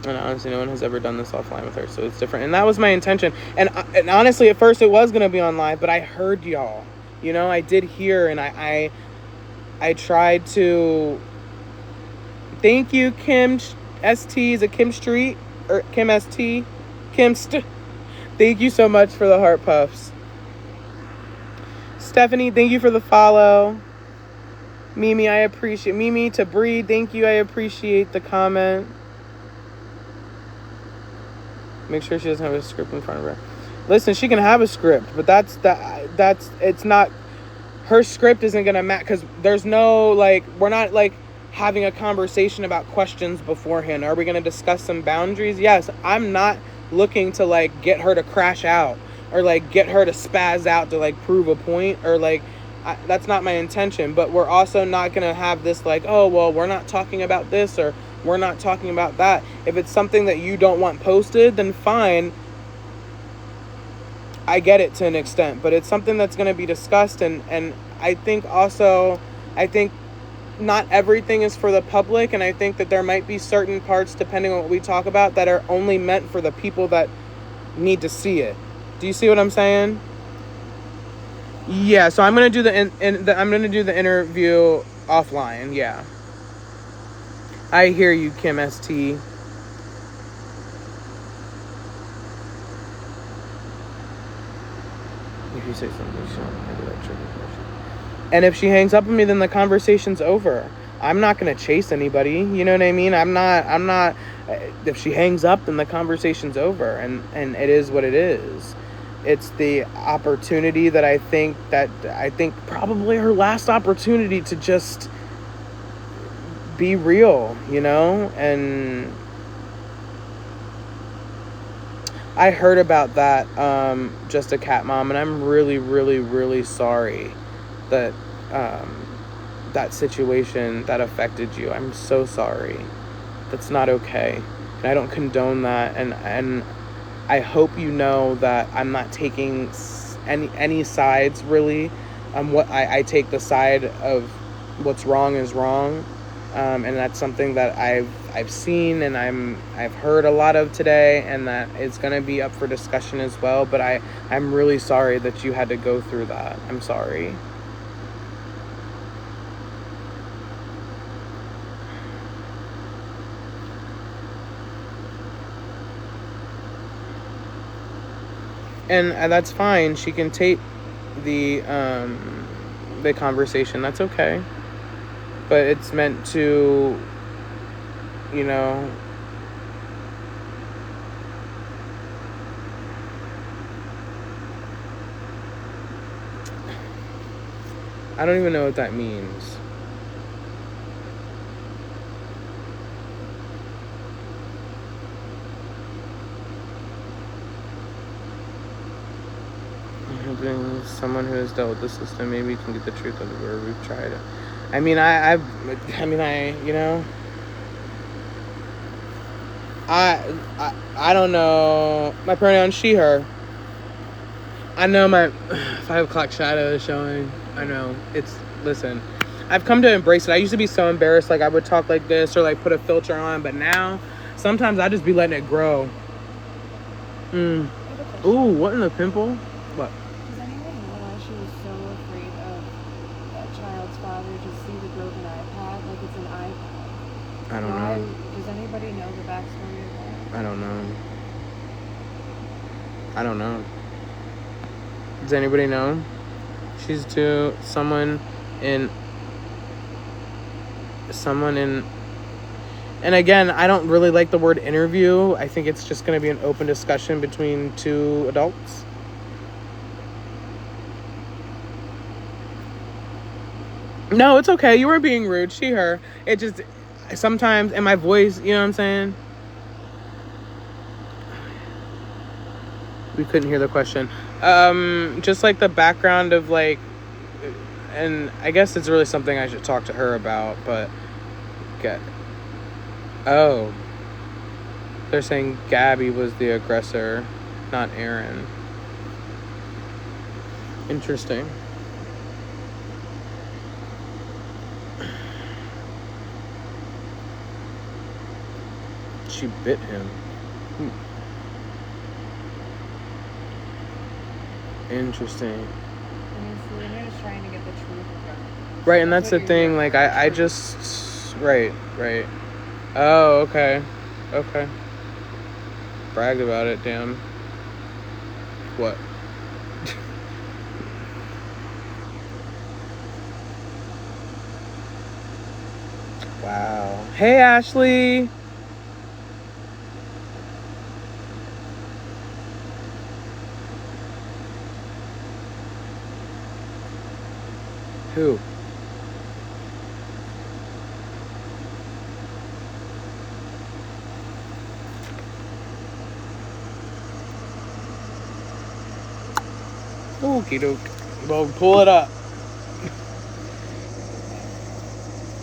And honestly, no one has ever done this offline with her, so it's different. And that was my intention. And honestly, at first it was going to be on live, but I heard y'all. You know, I did hear, and I tried to. Thank you, Kim ST. Is it Kim Street or Kim ST? Thank you so much for the heart puffs. Stephanie, thank you for the follow. Mimi, I appreciate Mimi to breed. Thank you. I appreciate the comment. Make sure she doesn't have a script in front of her. Listen, she can have a script, but that's it's not her script isn't gonna match because there's no like we're not like having a conversation about questions beforehand. Are we gonna discuss some boundaries? Yes, I'm not looking to like get her to crash out or like get her to spaz out to like prove a point or like that's not my intention. But we're also not gonna have this like, oh well, we're not talking about this or we're not talking about that. If it's something that you don't want posted, then fine. I get it to an extent, but it's something that's going to be discussed. And I think also, I think not everything is for the public. And I think that there might be certain parts, depending on what we talk about, that are only meant for the people that need to see it. Do you see what I'm saying? Yeah. So I'm going to do I'm going to do the interview offline. Yeah. I hear you, Kim ST. If you say something, she'll maybe that trigger question. And if she hangs up on me, then the conversation's over. I'm not gonna chase anybody. You know what I mean? I'm not. If she hangs up, then the conversation's over, and it is what it is. It's the opportunity that I think probably her last opportunity to just be real, you know? And I heard about that, Just a Cat Mom, and I'm really, really, really sorry that that situation that affected you. I'm so sorry. That's not okay. And I don't condone that. And I hope you know that I'm not taking any sides, really. What I take the side of what's wrong is wrong. And that's something that I've seen and I've heard a lot of today, and that it's going to be up for discussion as well. But I'm really sorry that you had to go through that. I'm sorry. And that's fine. She can tape the conversation. That's okay. But it's meant to, you know, I don't even know what that means. Someone who has dealt with the system maybe can get the truth of it, or we've tried it. I mean, you know, I don't know. My pronoun she, her. I know my 5 o'clock shadow is showing. I know. Listen, I've come to embrace it. I used to be so embarrassed, like I would talk like this or like put a filter on, but now sometimes I just be letting it grow. Ooh, what in the pimple? What? Does anyone know why she was so afraid of that child's father to see the broken iPad? Like it's an iPad. I don't know. Does anybody know the backstory of that? I don't know. Does anybody know? She's to someone in. And again, I don't really like the word interview. I think it's just going to be an open discussion between two adults. No, it's okay. You were being rude. She, her. It just sometimes in my voice, you know what I'm saying? We couldn't hear the question. Just like the background of like, and I guess it's really something I should talk to her about, but oh, they're saying Gabby was the aggressor, not Aaron. Interesting. She bit him. Interesting. I mean, Selena is trying to get the truth of everything. Right, and that's That's the what you're thing. here Like, for, to I treat. just. Right, right. Oh, okay. Okay. Bragged about it, damn. What? Wow. Hey, Ashley. Who? Okie doke. Well, pull it up.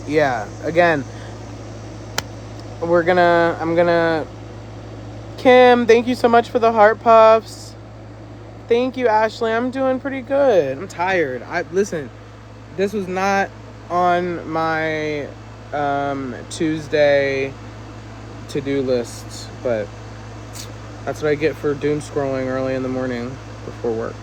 Yeah. Again, I'm gonna. Kim, thank you so much for the heart puffs. Thank you, Ashley. I'm doing pretty good. I'm tired. Listen. This was not on my Tuesday to-do list, but that's what I get for doom scrolling early in the morning before work.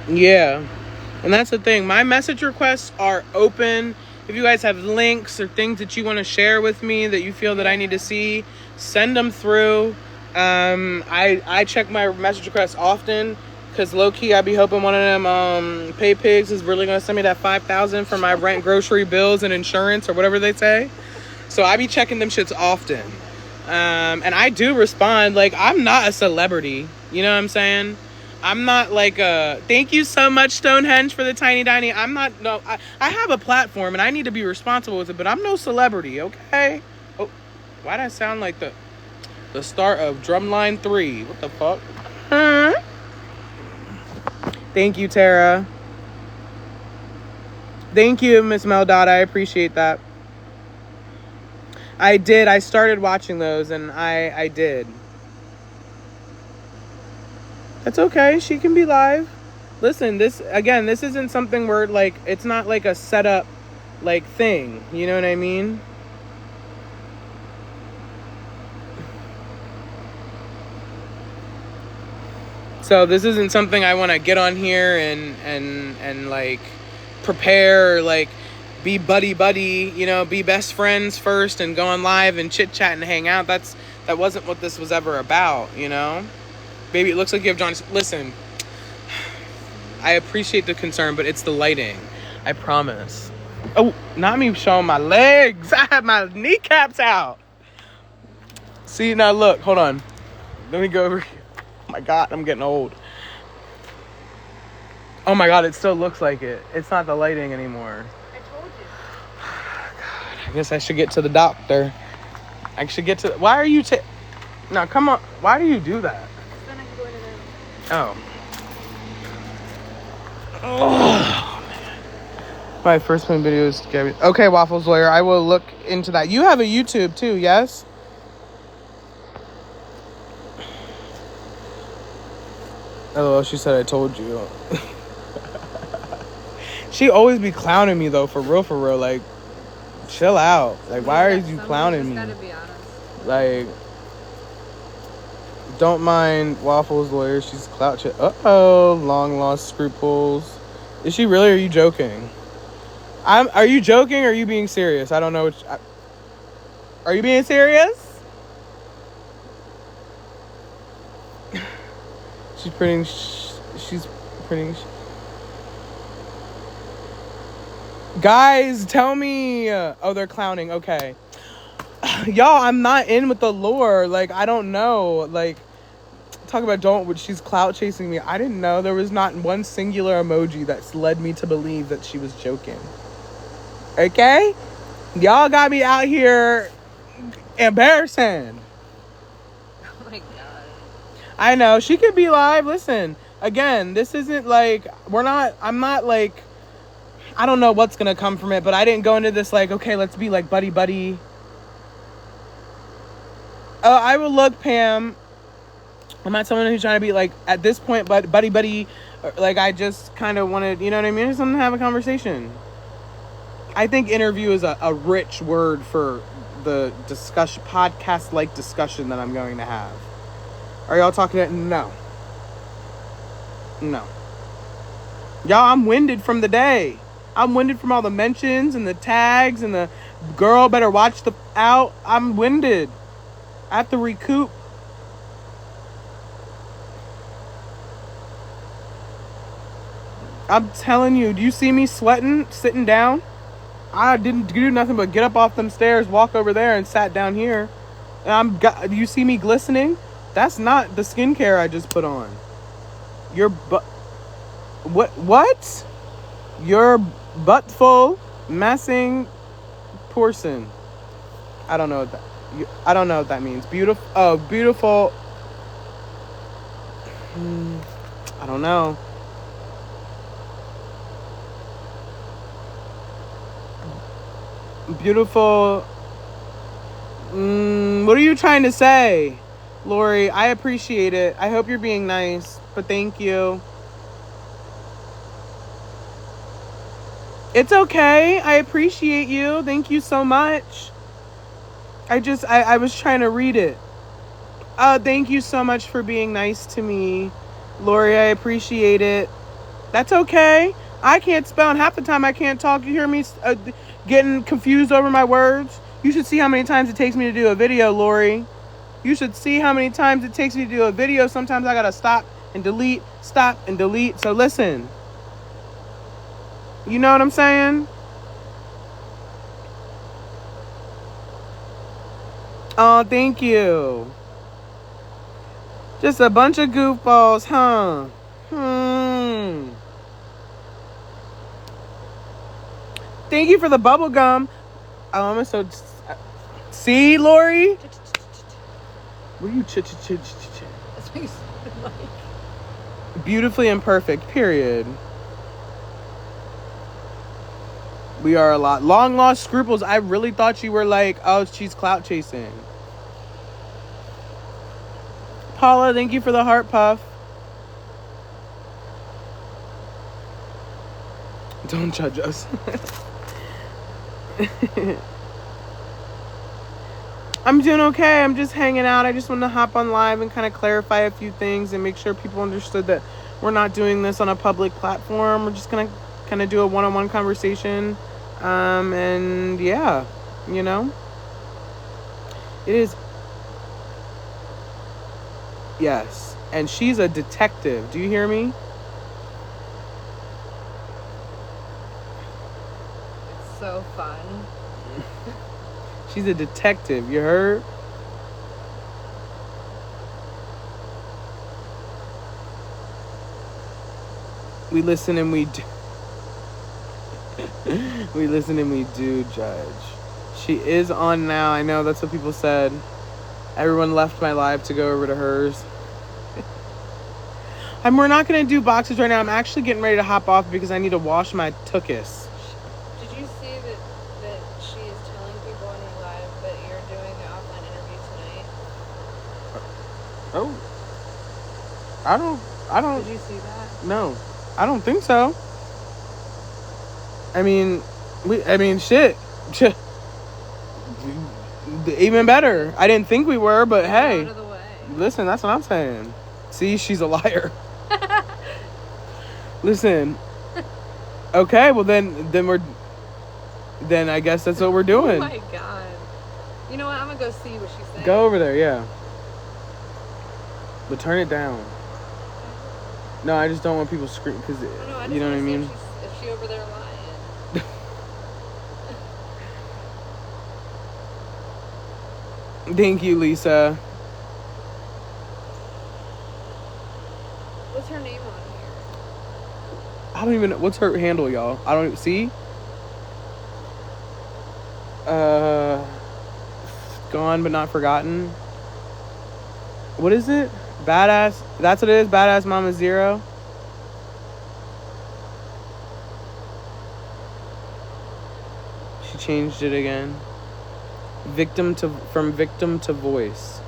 Yeah. And that's the thing. My message requests are open. If you guys have links or things that you want to share with me that you feel that I need to see, send them through. I check my message requests often because low key I be hoping one of them pay pigs is really gonna send me that $5,000 for my rent, grocery bills, and insurance or whatever they say. So I be checking them shits often. And I do respond. Like, I'm not a celebrity. You know what I'm saying? I'm not like a thank you so much, Stonehenge, for the tiny tiny. I'm not no I have a platform and I need to be responsible with it, but I'm no celebrity, okay? Oh, why did I sound like the start of Drumline 3? What the fuck? Huh? Thank you, Tara. Thank you, Miss Meldot. I appreciate that. I did. I started watching those and I did. That's okay. She can be live. Listen, this isn't something where like it's not like a setup like thing. You know what I mean? So this isn't something I want to get on here and like prepare, like be buddy, you know, be best friends first and go on live and chit chat and hang out. That wasn't what this was ever about, you know? Baby, it looks like you have John. Listen, I appreciate the concern, but it's the lighting. I promise. Oh, not me showing my legs. I have my kneecaps out. See, now look, hold on. Let me go over here. Oh my God, I'm getting old. Oh my God, it still looks like it. It's not the lighting anymore. I told you. God, I guess I should get to the doctor. I should get to... Why are you... Now, come on. Why do you do that? Then I can go in and Oh. out. Oh, man. My first one video is... Okay, Waffles Lawyer, I will look into that. You have a YouTube too, yes? Oh, she said I told you. She always be clowning me though, for real. Like, chill out. Like, why are you clowning me? Gotta be honest. Like, don't mind Waffles Lawyer. She's clout shit. Uh-oh, long lost scruples. Is she really? Or are you joking? Are you joking or are you being serious? I don't know. Are you being serious? She's printing. She's printing. Guys, tell me. Oh, they're clowning. Okay. Y'all, I'm not in with the lore. Like, I don't know. Like, talk about she's clout chasing me. I didn't know there was not one singular emoji that's led me to believe that she was joking. Okay? Y'all got me out here embarrassing. Oh my God. I know. She could be live. Listen, again, this isn't like, I'm not like, I don't know what's going to come from it, but I didn't go into this like, okay, let's be like buddy. I will look, Pam. I'm not someone who's trying to be like at this point, but buddy. Like I just kind of wanted, you know what I mean? I just want to have a conversation. I think interview is a rich word for the discussion, podcast like discussion that I'm going to have. Are y'all talking to? No. Y'all, I'm winded from the day. I'm winded from all the mentions and the tags and the girl better watch the out. I'm winded. I have to recoup. I'm telling you, do you see me sweating, sitting down? I didn't do nothing but get up off them stairs, walk over there, and sat down here. And you see me glistening? That's not the skincare I just put on. Your butt. What? Your buttful massing portion. I don't know what that. I don't know what that means. Beautiful. Oh, beautiful. I don't know. Beautiful. What are you trying to say, Lori? I appreciate it. I hope you're being nice, but thank you. It's okay. I appreciate you. Thank you so much. I was trying to read it. Thank you so much for being nice to me, Lori. I appreciate it. That's okay. I can't spell, and half the time I can't talk. You hear me getting confused over my words? You should see how many times it takes me to do a video, Lori. You should see how many times it takes me to do a video. Sometimes I gotta stop and delete. So listen. You know what I'm saying? Oh, thank you. Just a bunch of goofballs, huh? Thank you for the bubble gum. Oh, I'm so... See, Lori? What are you That's what you sounded like. Beautifully imperfect, period. We are a lot. Long lost scruples. I really thought you were like, oh, she's clout chasing. Paula, thank you for the heart puff. Don't judge us. I'm doing okay. I'm just hanging out. I just want to hop on live and kind of clarify a few things and make sure people understood that we're not doing this on a public platform. We're just going to kind of do a one-on-one conversation. And yeah, you know, it is. Yes. And she's a detective. Do you hear me? It's so fun. She's a detective. You heard? We listen and we do. We listen and we do judge. She is on now. I know that's what people said. Everyone left my live to go over to hers. We're not going to do boxes right now. I'm actually getting ready to hop off because I need to wash my tuchus. Did you see that she is telling people on her live that you're doing an offline interview tonight? Oh. I don't. Did you see that? No. I don't think so. I mean, shit. Even better. I didn't think we were, but hey. Out of the way. Listen, that's what I'm saying. See, she's a liar. Listen. Okay, well then I guess that's what we're doing. Oh my god. You know what? I'm gonna go see what she's saying. Go over there, yeah. But turn it down. No, I just don't want people screaming because you know what I mean. If she over there lying. Thank you, Lisa. What's her name on here? I don't even know. What's her handle, y'all? I don't even see. Gone but not forgotten. What is it? Badass. That's what it is. Badass Mama Zero. She changed it again. From victim to voice.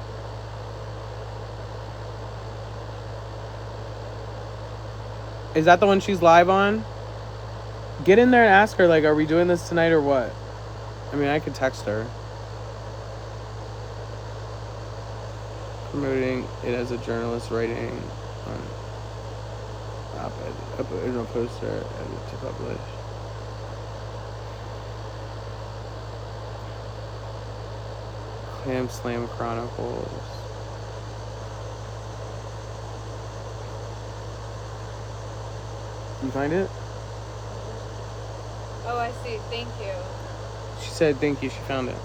Is that the one she's live on? Get in there and ask her, like, are we doing this tonight or what? I mean, I could text her. Promoting it as a journalist writing on op-ed, original poster edit to publish. Clam Slam Chronicles. You find it? Oh, I see. Thank you. She said thank you. She found it.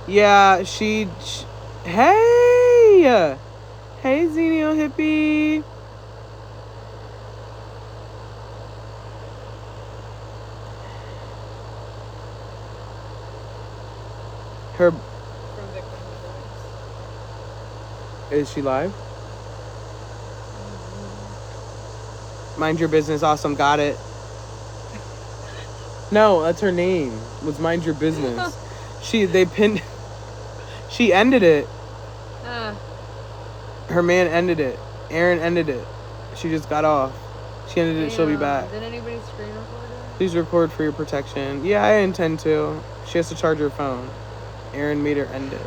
Yeah, hey! Hey, Xenio Hippie! Her... From Victim Is she live? Mind Your Business. Awesome. Got it. No, that's her name. Was Mind Your Business. They pinned... She ended it. Her man ended it. Aaron ended it. She just got off. She ended it. She'll be back. Did anybody screen record it? Please record for your protection. Yeah, I intend to. She has to charge her phone. Aaron made her end it.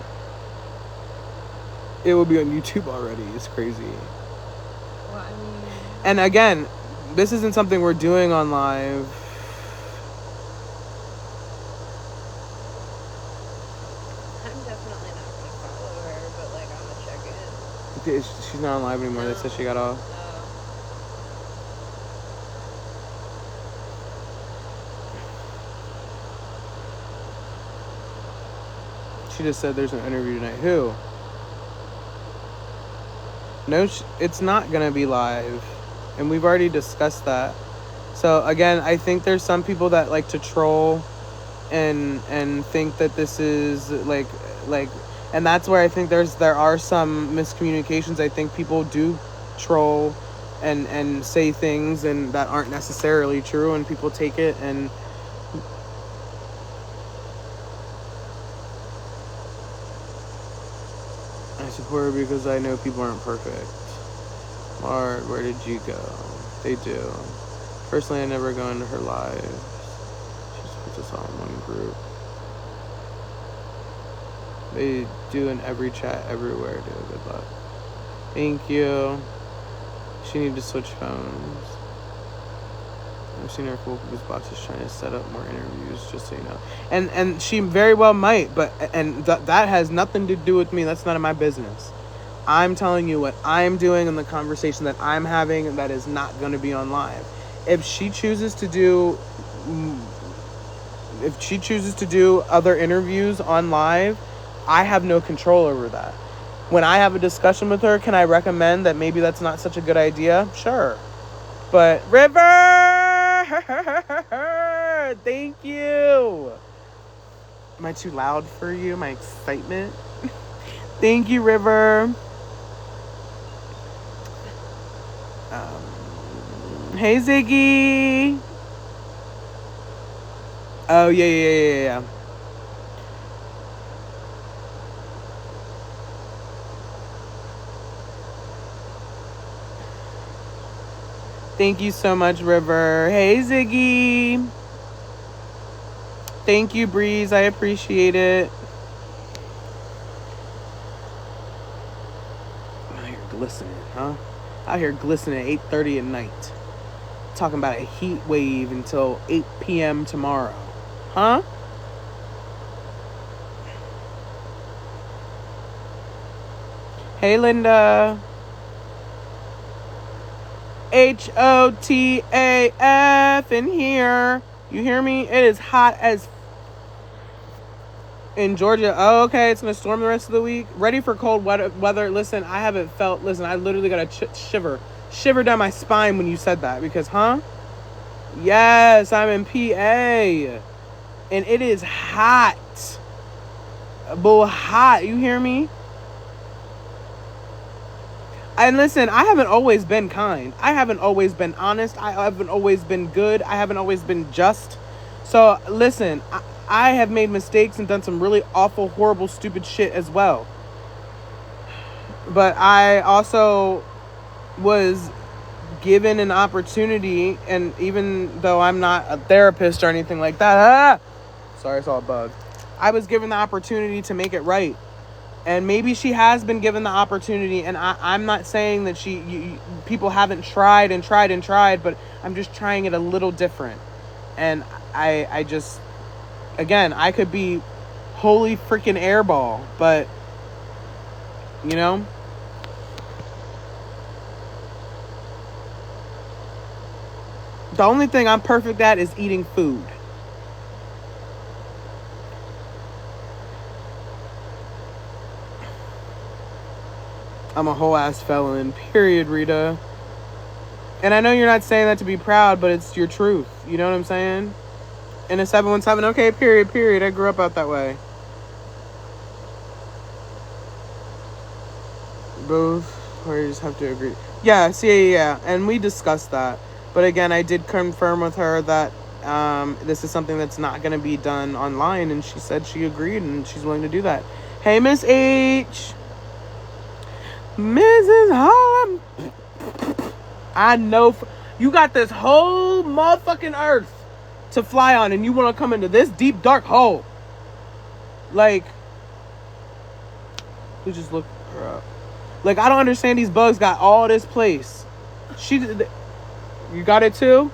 It will be on YouTube already. It's crazy. Well, I mean... And again, this isn't something we're doing on live. I'm definitely not going to follow her, but, like, I'm going to check in. She's not on live anymore. No. They said she got off. She just said there's an interview tonight. Who? No, it's not going to be live. And we've already discussed that. So, again, I think there's some people that like to troll and think that this is, like... And that's where I think there are some miscommunications. I think people do troll and say things and that aren't necessarily true, and people take it and... I support her because I know people aren't perfect. Mart, where did you go? They do. Personally, I never go into her lives. She just puts us all in one group. They do in every chat everywhere, dude. Good luck. Thank you. She need to switch phones. I've seen her cool with boxes trying to set up more interviews, just so you know. And she very well might, but that has nothing to do with me. That's none of my business. I'm telling you what I'm doing and the conversation that I'm having that is not going to be on live. If she chooses to do other interviews on live, I have no control over that. When I have a discussion with her, can I recommend that maybe that's not such a good idea? Sure. But River, thank you. Am I too loud for you? My excitement. Thank you, River. Hey, Ziggy. Oh, yeah. Thank you so much, River. Hey, Ziggy. Thank you, Breeze. I appreciate it. I'm out here glistening, huh? Out here glistening at 8:30 at night. Talking about a heat wave until 8 p.m. tomorrow. Huh? Hey, Linda. HOTAF in here. You hear me? It is hot as in Georgia. Oh, okay. It's going to storm the rest of the week. Ready for cold weather. Listen, I haven't felt... Listen, I literally got a shiver down my spine when you said that. Because, huh? Yes, I'm in PA. And it is hot. Bull hot. You hear me? And listen, I haven't always been kind. I haven't always been honest. I haven't always been good. I haven't always been just. So listen, I have made mistakes and done some really awful, horrible, stupid shit as well. But I also was given an opportunity, and even though I'm not a therapist or anything like that, sorry, I saw a bug. I was given the opportunity to make it right. And maybe she has been given the opportunity, and I'm not saying that people haven't tried and tried and tried, but I'm just trying it a little different. And I just, again, I could be holy freaking airball, but, you know, the only thing I'm perfect at is eating food. I'm a whole ass felon, period, Rita. And I know you're not saying that to be proud, but it's your truth. You know what I'm saying? In a 717, okay, period. I grew up out that way. Both parties have to agree. Yeah, yeah. And we discussed that. But again, I did confirm with her that this is something that's not going to be done online. And she said she agreed and she's willing to do that. Hey, Miss H. Mrs. Harlem. I know you got this whole motherfucking earth to fly on, and you want to come into this deep, dark hole. Like, we just look her up. Like, I don't understand. These bugs got all this place. You got it too?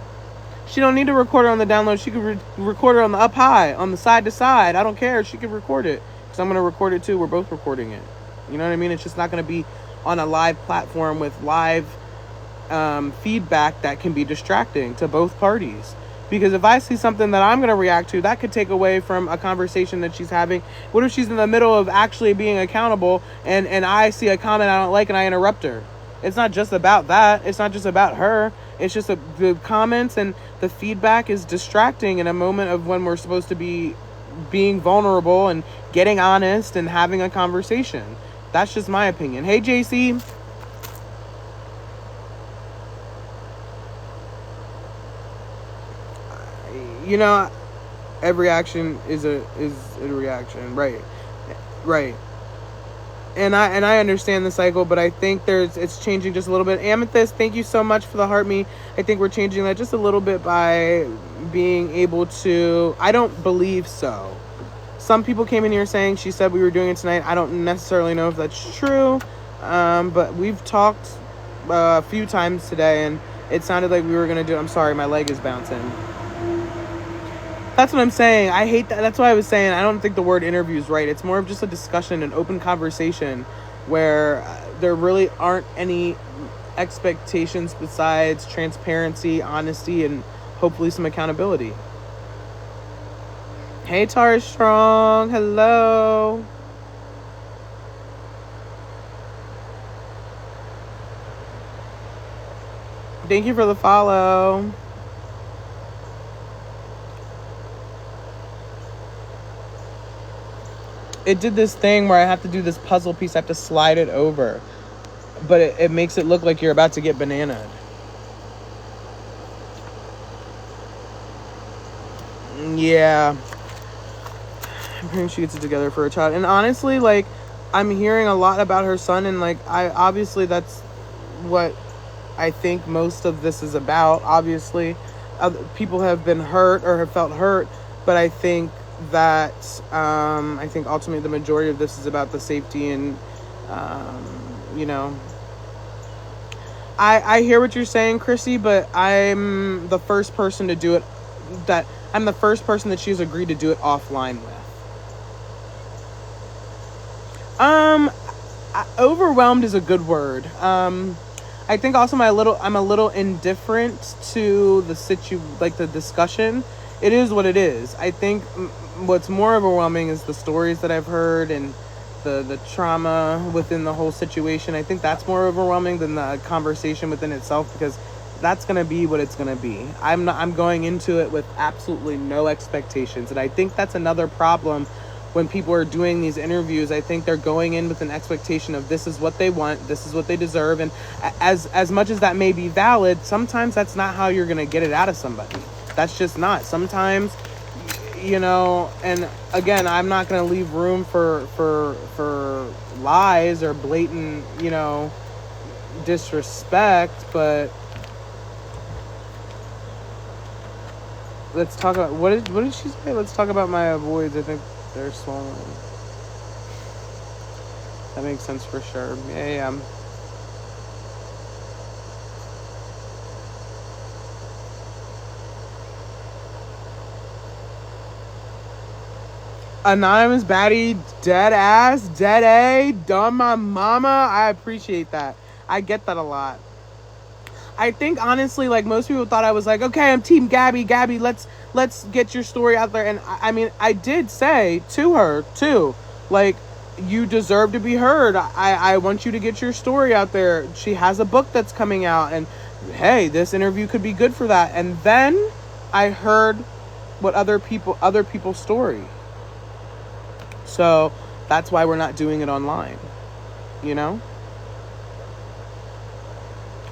She don't need to record it on the download. She could record it on the up high, on the side to side. I don't care. She could record it because I'm going to record it too. We're both recording it. You know what I mean? It's just not going to be on a live platform with live feedback that can be distracting to both parties. Because if I see something that I'm going to react to, that could take away from a conversation that she's having. What if she's in the middle of actually being accountable and I see a comment I don't like and I interrupt her? It's not just about that. It's not just about her. It's just the comments and the feedback is distracting in a moment of when we're supposed to be being vulnerable and getting honest and having a conversation. That's just my opinion. Hey, JC. You know, every action is a reaction, right? And I understand the cycle, but I think it's changing just a little bit. Amethyst, thank you so much for the heart me. I think we're changing that just a little bit by being able to. I don't believe so. Some people came in here saying she said we were doing it tonight. I don't necessarily know if that's true, but we've talked a few times today, and it sounded like we were gonna do it. I'm sorry, my leg is bouncing. That's what I'm saying. I hate that. That's why I was saying I don't think the word interview is right. It's more of just a discussion, an open conversation where there really aren't any expectations besides transparency, honesty, and hopefully some accountability. Hey, Tara Strong. Hello. Thank you for the follow. It did this thing where I have to do this puzzle piece. I have to slide it over. But it makes it look like you're about to get bananaed. Yeah. I'm hearing she gets it together for a child. And honestly, like, I'm hearing a lot about her son. And, like, obviously that's what I think most of this is about. Obviously, people have been hurt or have felt hurt. But I think that ultimately the majority of this is about the safety and you know, I hear what you're saying, Chrissy, but I'm the first person to do it I'm the first person that she's agreed to do it offline with. Overwhelmed is a good word. I think also I'm a little indifferent to the discussion. It is what it is. I think what's more overwhelming is the stories that I've heard and the trauma within the whole situation. I think that's more overwhelming than the conversation within itself, because that's going to be what it's going to be. I'm going into it with absolutely no expectations. And I think that's another problem when people are doing these interviews, I think they're going in with an expectation of this is what they want, this is what they deserve, and as much as that may be valid, sometimes that's not how you're gonna get it out of somebody. That's just not. Sometimes, and again, I'm not gonna leave room for lies or blatant, disrespect, but let's talk about what did she say? Let's talk about my avoids. I think they're swollen. That makes sense for sure. Yeah. Anonymous baddie, dead ass, dead A, dumb my mama. I appreciate that. I get that a lot. I think honestly, like most people thought I was like, okay, I'm team Gabby. Gabby, let's get your story out there. And I mean, I did say to her too, like, you deserve to be heard. I want you to get your story out there. She has a book that's coming out, and hey, this interview could be good for that. And then I heard what other people's story. So that's why we're not doing it online,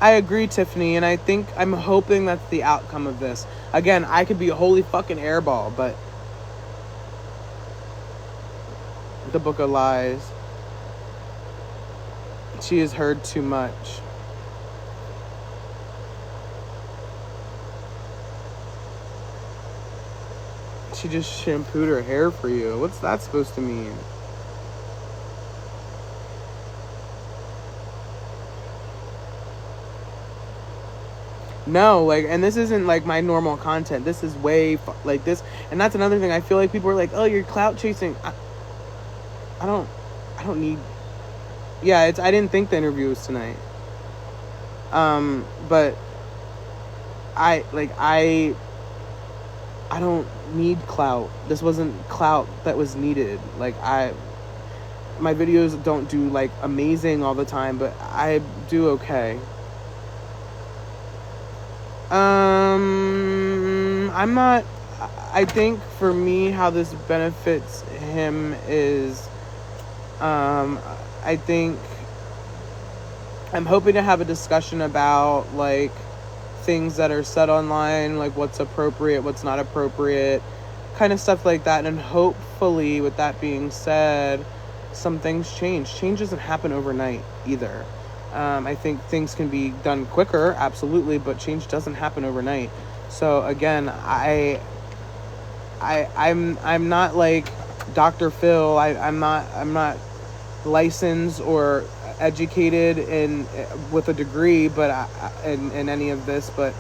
I agree, Tiffany, and I'm hoping that's the outcome of this. Again, I could be a holy fucking airball, but the Book of Lies. She has heard too much. She just shampooed her hair for you. What's that supposed to mean? No, like, and this isn't like my normal content. This is way like this, and that's another thing. I feel like people are like, "Oh, you're clout chasing." I don't need. Yeah, I didn't think the interview was tonight. But I don't need clout. This wasn't clout that was needed. Like, my videos don't do like amazing all the time, but I do okay. I'm not. I think for me, how this benefits him is, I think I'm hoping to have a discussion about like things that are said online, like what's appropriate, what's not appropriate, kind of stuff like that. And hopefully, with that being said, some things change. Change doesn't happen overnight either. I think things can be done quicker, absolutely, but change doesn't happen overnight. So again, I'm not like Dr. Phil. I'm not licensed or educated in with a degree, but in any of this, but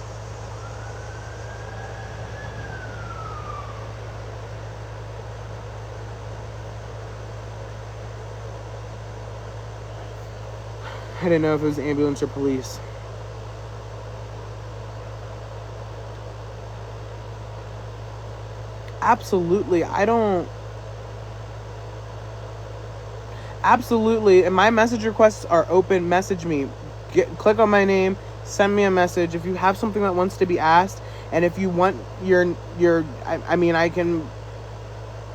I didn't know if it was ambulance or police. Absolutely. Absolutely. And my message requests are open. Message me. Click on my name. Send me a message. If you have something that wants to be asked, and if you want I mean, I can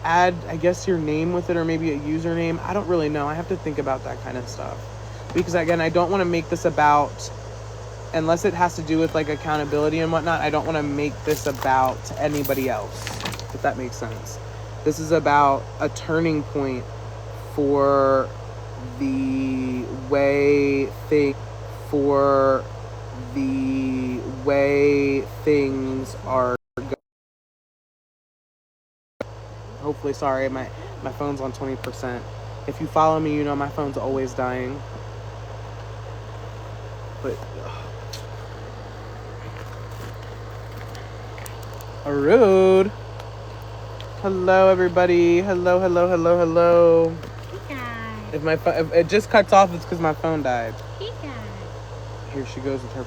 add, I guess, your name with it, or maybe a username. I don't really know. I have to think about that kind of stuff. Because, again, I don't want to make this about, unless it has to do with, like, accountability and whatnot, I don't want to make this about anybody else, if that makes sense. This is about a turning point for the way things are going. Hopefully, sorry, my phone's on 20%. If you follow me, you know my phone's always dying. But rude. Hello, everybody. Hello. If it just cuts off, it's because my phone died. Here she goes with her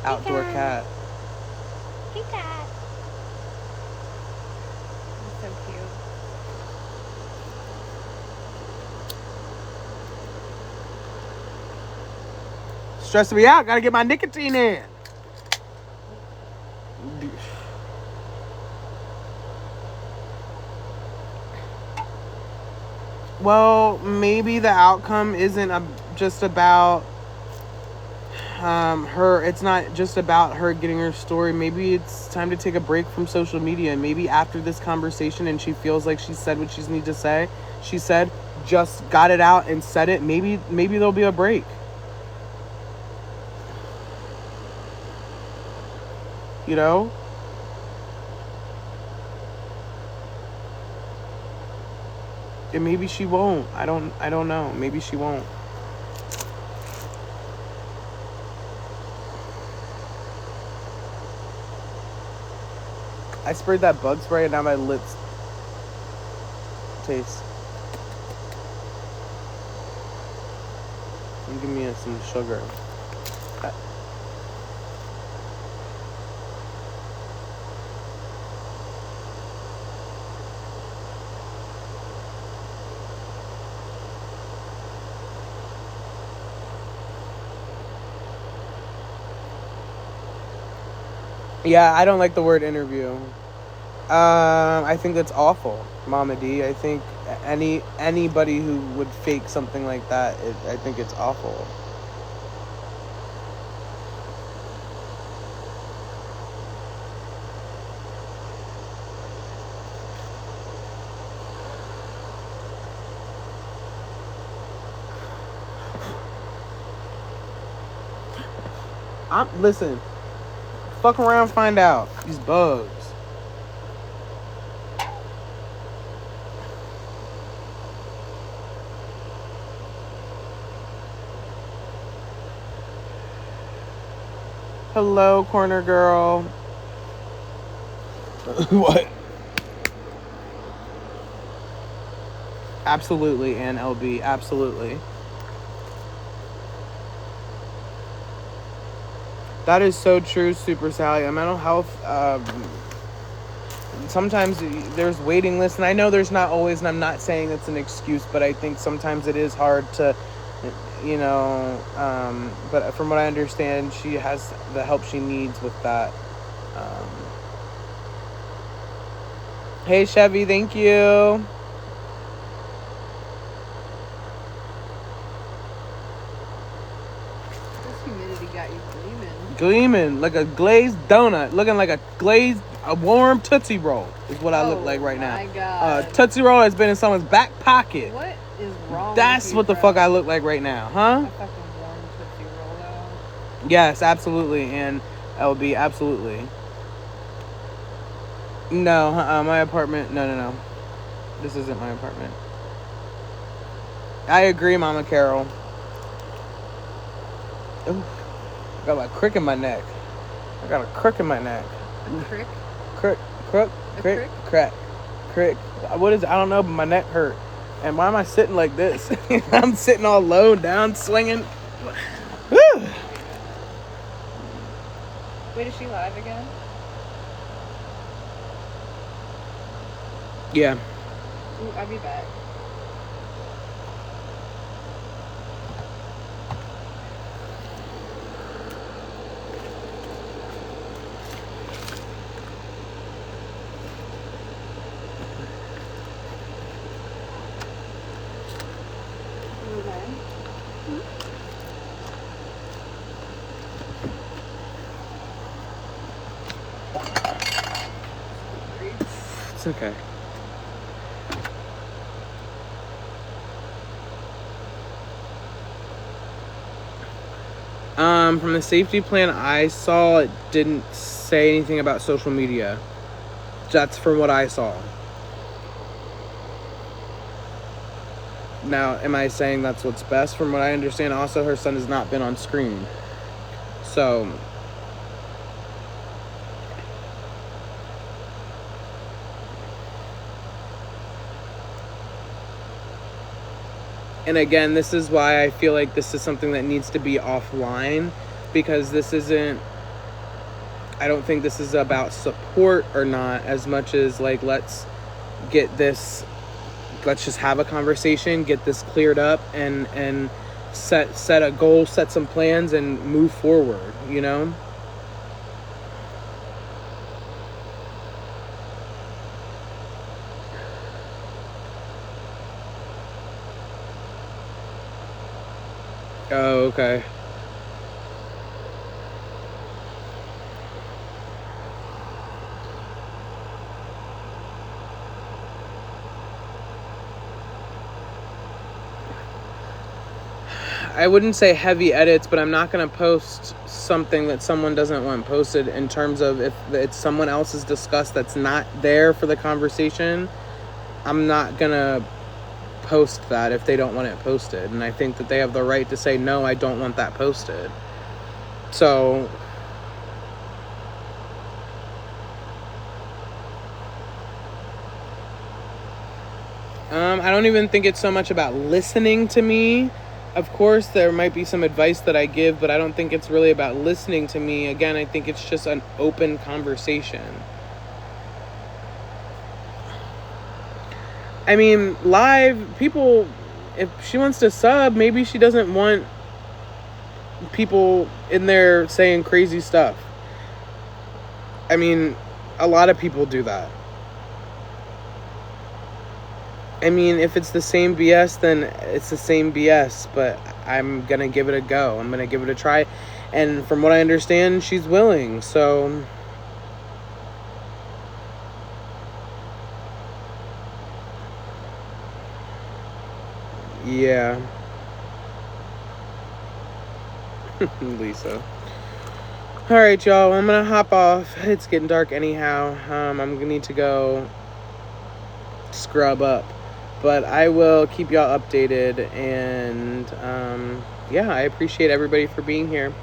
outdoor cat. Hey, cat. That's so cute. Stressing me out. Gotta get my nicotine in. Well, maybe the outcome isn't just about her. It's not just about her getting her story. Maybe it's time to take a break from social media. Maybe after this conversation and she feels like she said what she needs to say, she said, just got it out and said it. Maybe there'll be a break. You know? And maybe she won't. I don't know. Maybe she won't. I sprayed that bug spray and now my lips taste. Give me some sugar. Yeah, I don't like the word interview. I think that's awful, Mama D. I think anybody who would fake something like that, I think it's awful. Listen, fuck around, find out. These bugs. Hello, corner girl. What? Absolutely, and LB, absolutely. That is so true, Super Sally. Mental health, sometimes there's waiting lists, and I know there's not always, and I'm not saying it's an excuse, but I think sometimes it is hard to, but from what I understand, she has the help she needs with that. Hey, Chevy, thank you. This humidity got you gleaming. Gleaming like a glazed donut, looking like a warm Tootsie Roll is what I look like right now. Oh my God. Tootsie Roll has been in someone's back pocket. What is wrong That's with you, what the bro? fuck I look like right now, huh? A fucking warm Tootsie Roll, though. Yes, absolutely, and LB, absolutely. No, my apartment, no. This isn't my apartment. I agree, Mama Carol. Ooh, I got a crick in my neck. A crick? Crick. What is it? I don't know, but my neck hurt. And why am I sitting like this? I'm sitting all low down, swinging. Woo! Wait, is she live again? Yeah. Ooh, I'll be back. It's okay. From the safety plan I saw, it didn't say anything about social media. That's from what I saw. Now, am I saying that's what's best? From what I understand, also her son has not been on screen. So, and again, this is why I feel like this is something that needs to be offline, because this isn't, I don't think this is about support or not as much as like, let's just have a conversation, get this cleared up, and set a goal, set some plans, and move forward, you know? Oh, okay. I wouldn't say heavy edits, but I'm not going to post something that someone doesn't want posted, in terms of if it's someone else's discuss that's not there for the conversation. I'm not going to post that if they don't want it posted. And I think that they have the right to say, no, I don't want that posted. So I don't even think it's so much about listening to me. Of course, there might be some advice that I give, but I don't think it's really about listening to me. Again, I think it's just an open conversation. I mean, live, people, if she wants to sub, maybe she doesn't want people in there saying crazy stuff. I mean, a lot of people do that. I mean, if it's the same BS, then it's the same BS, but I'm going to give it a go. I'm going to give it a try. And from what I understand, she's willing. So, yeah. Lisa. All right, y'all. I'm going to hop off. It's getting dark anyhow. I'm going to need to go scrub up. But I will keep y'all updated. And, yeah, I appreciate everybody for being here.